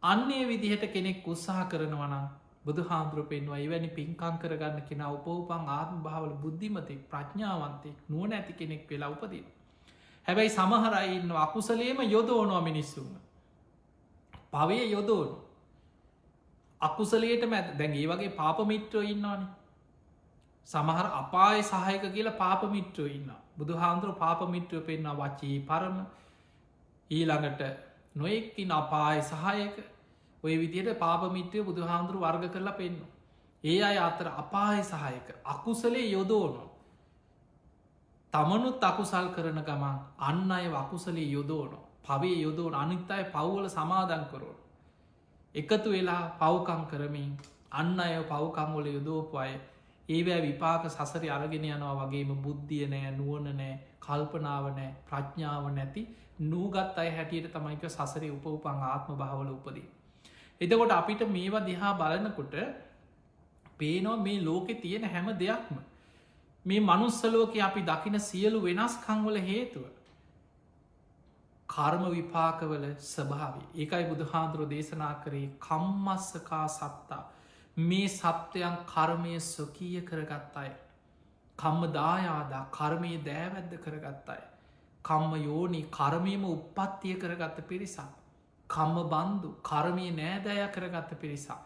අන්නේ විදිහට කෙනෙක් උත්සාහ කරනවනම් බුදු හාමුදුරුව පෙන්වා එවැනි පින්කං කරගන්න කෙන උපවපන් ආත්ම භාවල බුද්ධිමතෙක් ප්‍රඥාවන්තෙක් නුවන ඇති කෙනෙක් වෙලා උපදින. හැබැයි සමහරයින්න අකුසලේම යොදෝනවා මිනිස්සුම. පවය යොදෝනු. අකුසලේට මැත් දැන් ඒ වගේ පාපමිත්‍රෝ ඉන්නවානේ. සමහර අපාය සහයක කියලා පාපමිත්‍රෝ ඉන්න. බුදු හාමුදුරුව පාපමිත්‍රය පෙන්න්න වචී පරම ඊළඟට නොයෙක්කින් අපාය සහයක ඔය විදියට පාපමිත්‍රය බුදු හාමුදුරු වර්ග කරලා පෙන්න්න. ඒ අය අතර අපාය සහයක අකුසලේ යොදෝනු. තමනුත් අකුසල් කරන ගමන් අන්න අය අකුසලේ යොදෝනු පවේ යොදෝන අනිත් අය පව්වල සමාදන් කරෝන. එකතු වෙලා පවකං කරමින් අන්න අය පවකංවල යොදෝපු අය ඒවැ විපාක සසරි අරගෙන යනවා වගේම බුද්ධිය නෑ නුවන නෑ කල්පනාව නෑ ප්‍රඥාව නැති නූගත් අය හැටියට තමයික සසරි උපවපං ආත්ම භාවල උපදී. එතකොට අපිට මේවා දිහා බලනකොට පේනවා මේ ලෝකෙ තියෙන හැම දෙයක්ම මේ මනුස්සලෝක අපි දකින සියලු වෙනස්කංවල හේතුව කර්ම විපාකවල ස්වභාවී ඒකයි බුදුහාන්දුරු දේශනා කරේ කම්මස්සකා සත්තා මේ සත්වයන් කර්මය ස්වකීය කරගත් අය කම්ම දායාදා කර්මය දෑවැද්ද කරගත් අය කම්ම යෝනි කර්මයම උප්පත්තිය කරගත්ත පිරිසා කම්ම බන්දු කර්මය නෑදෑය කරගත්ත පිරිසා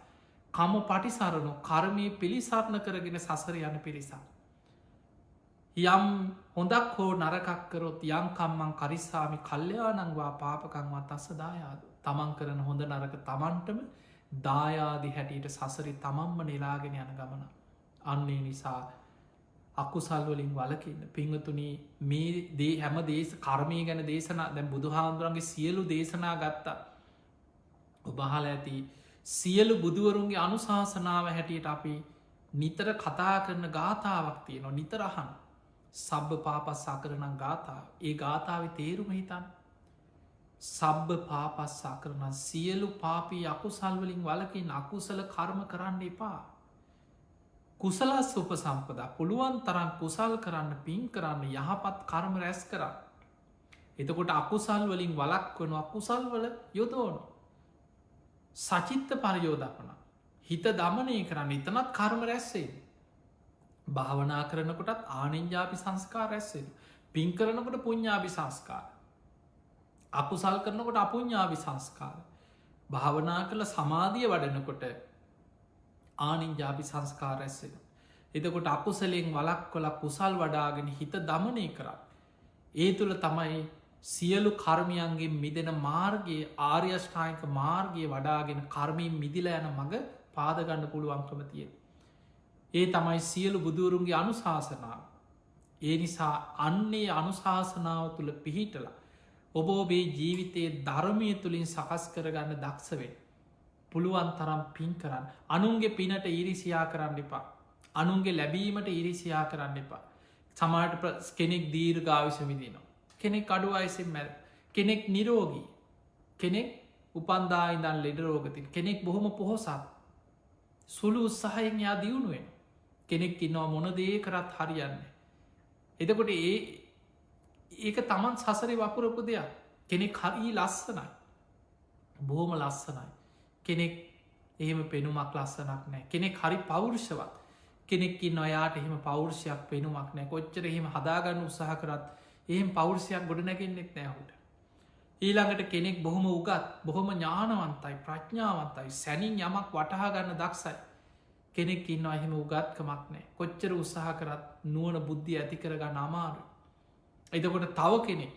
කම පටිසරණු කර්මය පිළිසරණ කරගෙන සසර යන පිරිසා යම් හොඳක් හෝ නරකක් කරොත් යංකම්මං කරිස්සාමි කල්්‍යයානංවා පාපකංවත් අස්සදායාද තමන් කරන හොඳ නරක තමන්ටම දායාදි හැටියට සසරි තමන්ම නෙලාගෙන යන ගමන. අන්නේ නිසා අකුසල්වලින් වලකින්න පිංහතුනී මේ දේ හැම දේශ කර්මය ගැන දේශනා දැන් බුදුහාන්දුරන්ගේ සියලු දේශනා ගත්තා. ඔබහල ඇති සියලු බුදුවරුන්ගේ අනුශාසනාව හැටියට අපි නිතර කතා කරන ගාථාවක් තියෙනවා නිතරහන් සබ්බ පාපස්සා කරන ගාථාව ඒ ගාථාව තේරුම හිතන් සබ්බ පාපස්සා කරන සියලු පාපී අකුසල්වලින් වලකින් අකුසල කර්ම කරන්න එපා. කුසලස් උප සම්පදා පුළුවන් තරන් කුසල් කරන්න පින් කරන්න යහපත් කර්ම රැස් කරන්න. එතකොට අකුසල් වලින් වලක් වන අකුසල් වල යොදෝනු. සචිත්ත පරියෝදපන හිත දමනය කරන්න ඉතනත් කර්ම රැස්සේ. භාවනා කරනකොටත් ආනෙන්ජාපි සංස්කාර රැස්සෙන් පින් කරනකොට පුඤ්ඥාපි සංස්කාර. අකුසල් කරනකොට අපුඤ්ඥාපි සංස්කාර. භාවනා කළ සමාධිය වඩනකොට ආනින්ජාපි සංස්කාර ඇස්සෙන. එතකොට අකුසලෙන් වලක් කොල කුසල් වඩාගෙන හිත දමනය කරන්න. ඒ තුළ තමයි සියලු කර්මයන්ගේ මිදෙන මාර්ගයේ ආර්යෂ්ඨායික මාර්ගය වඩාගෙන කර්මයෙන් මිදිල යන මඟ පාදගන්න පුළුවන්කම තිය. ඒ තමයි සියලු බුදුවරුන්ගේ අනුශාසනාව. ඒ නිසා අන්නේ අනුශාසනාව තුළ පිහිටලා ඔබ ඔබේ ජීවිතයේ ධර්මය තුළින් සකස් කරගන්න දක්ෂවෙන්. පුළුවන් තරම් පින් කරන්න අනුන්ගේ පිනට ඉරිසියා කරන්න එපා. අනුන්ගේ ලැබීමට ඉරිසියා කරන්න එපා. සමාට කෙනෙක් දීර්ඝාවිස විදිනවා. කෙනෙක් අඩු අයිසෙන් මැල් කෙනෙක් නිරෝගී කෙනෙක් උපන්දායිදන් ලෙඩ රෝගතින් කෙනෙක් බොහොම පොහොසත් සුළු උත්සාහයෙන් යා දියුණුවෙන් කෙනෙක් ඉන්නවා මොනදේ කරත් හරියන්නේ. එතකොට ඒක තමන් සසරි වපුරපු දෙයක් කෙනෙක් හරී ලස්සනයි බොහොම ලස්සනයි කෙනෙක් එහෙම පෙනුමක් ලස්සනක් නෑ කෙනෙක් හරි පෞරුෂවත් කෙනෙක්කින් ඔයාට එහෙම පෞරුෂයක් පෙනුමක් නෑ කොච්චර එහෙම හදාගන්න උත්සාහ කරත් එහෙම පෞරුෂයක් ගොඩ නැගෙන්නෙත් නෑහුට ඊළඟට කෙනෙක් බොහොම උගත් බොහොම ඥානවන්තයි ප්‍රඥාවන්තයි සැනින් යමක් වටහාගන්න දක්සයි කෙනෙක් ඉන්න එහෙම උගත්කමක් නෑ කොච්චර උත්සාහ කරත් නුවන බුද්ධිය ඇති කරගන්න අමාරු එතකොට තව කෙනෙක්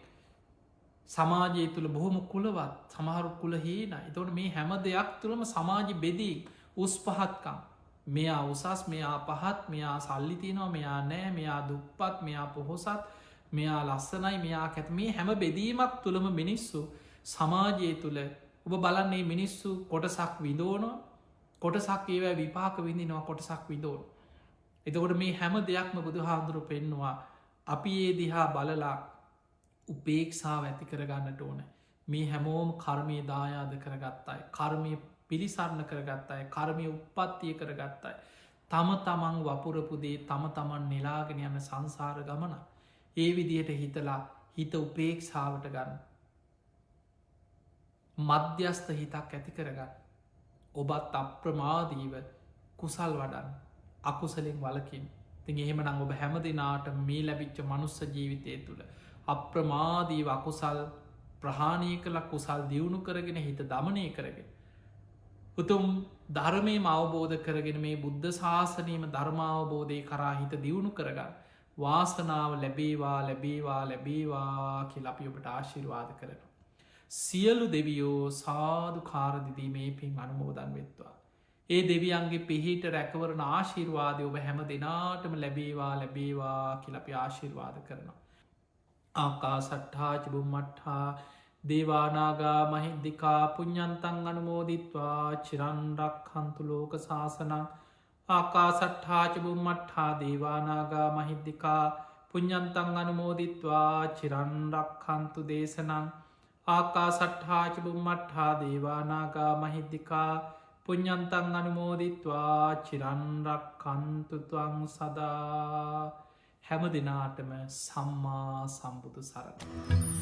සමාජය තුළ බොහොම කුලවත් සමහරු කුල හීන එතවට මේ හැම දෙයක් තුළම සමාජි බෙදී උස් පහත්කම් මෙයා උසස් මෙයා පහත් මෙයා සල්ලි තියනවා මෙයා නෑ මෙයා දුප්පත් මෙයා පොහොසත් මෙයා ලස්සනයි මෙයා කැත මේ හැම බෙදීමක් තුළම මිනිස්සු සමාජය තුළ ඔබ බලන්නේ මිනිස්සු කොටසක් විදෝනවා කොටසක් ඒවැ විපාක විඳිනවා කොටසක් විදෝන එතකොට මේ හැම දෙයක්ම බුදු හාදුරු පෙන්නවා අපි ඒ දිහා බලලා උපේක්ෂාව ඇති කරගන්නට ඕන මේ හැමෝම කර්මය දායාද කරගත්තයි කර්මය පිළිසරණ කරගත්තයි කර්මය උප්පත්තිය කරගත්තයි තම තමන් වපුරපුදේ තම තමන් නෙලාගෙන යන සංසාර ගමන ඒ විදිහට හිතලා හිත උපේක්ෂාවට ගන්න මධ්‍යස්ථ හිතක් ඇති කරගන්න ඔබත් අප්‍රමාදීව කුසල් වඩන් අකුසලෙන් වලකින් තින් එහෙම නං ඔබ හැම දෙනාට මේ ලැබිච්ච මනුස්ස ජීවිතය තුළ අප්‍රමාදීව අකුසල් ප්‍රහාණය කළ කුසල් දියුණු කරගෙන හිත දමනය කරගෙන උතුම් ධර්මය අවබෝධ කරගෙන මේ බුද්ධ ශාසනීම ධර්මාවබෝධය කරා හිත දියුණු කරගන්න වාසනාව ලැබේවා ලැබේවා ලැබේවා කියල අපි ඔබට ආශිර්වාද කරන සියලු දෙවියෝ සාධු කාරදිදී මේ පින් අනුමෝදන් වෙත්වා ඒ දෙවියන්ගේ පිහිට රැකවරන ආශිර්වාදය ඔබ හැම දෙනාටම ලැබේවා ලැබේවා කියල අපි ආශිර්වාද කරනවා ආකා සට්හාච බුම්මට්හා දේවානාගා මහින්දිකා පුඤ්ඤන්තං අනුමෝදිත්වා චිරන්රක් හන්තු ලෝක ශාසනං ආකා සට්හාච බුම්මට්හා දේවානාගා මහින්දිකා පුඤ්ඤන්තං අනුමෝදිත්වා චිරන්රක් හන්තු දේශනං ආකා සට්හාච බුම්මට්හා දේවානාගා මහින්දිකා පුඤ්ඤන්තං අනුමෝදිත්වා චිරන්රක් හන්තුතුවං සදා හැම දෙනාටම සම්මා සම්බුදු සරණ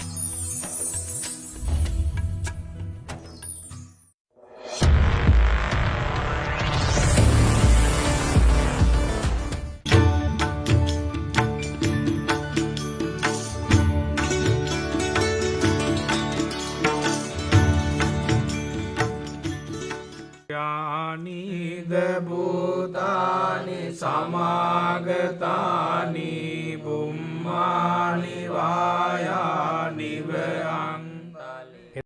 යානිද භූතානි සමාගතා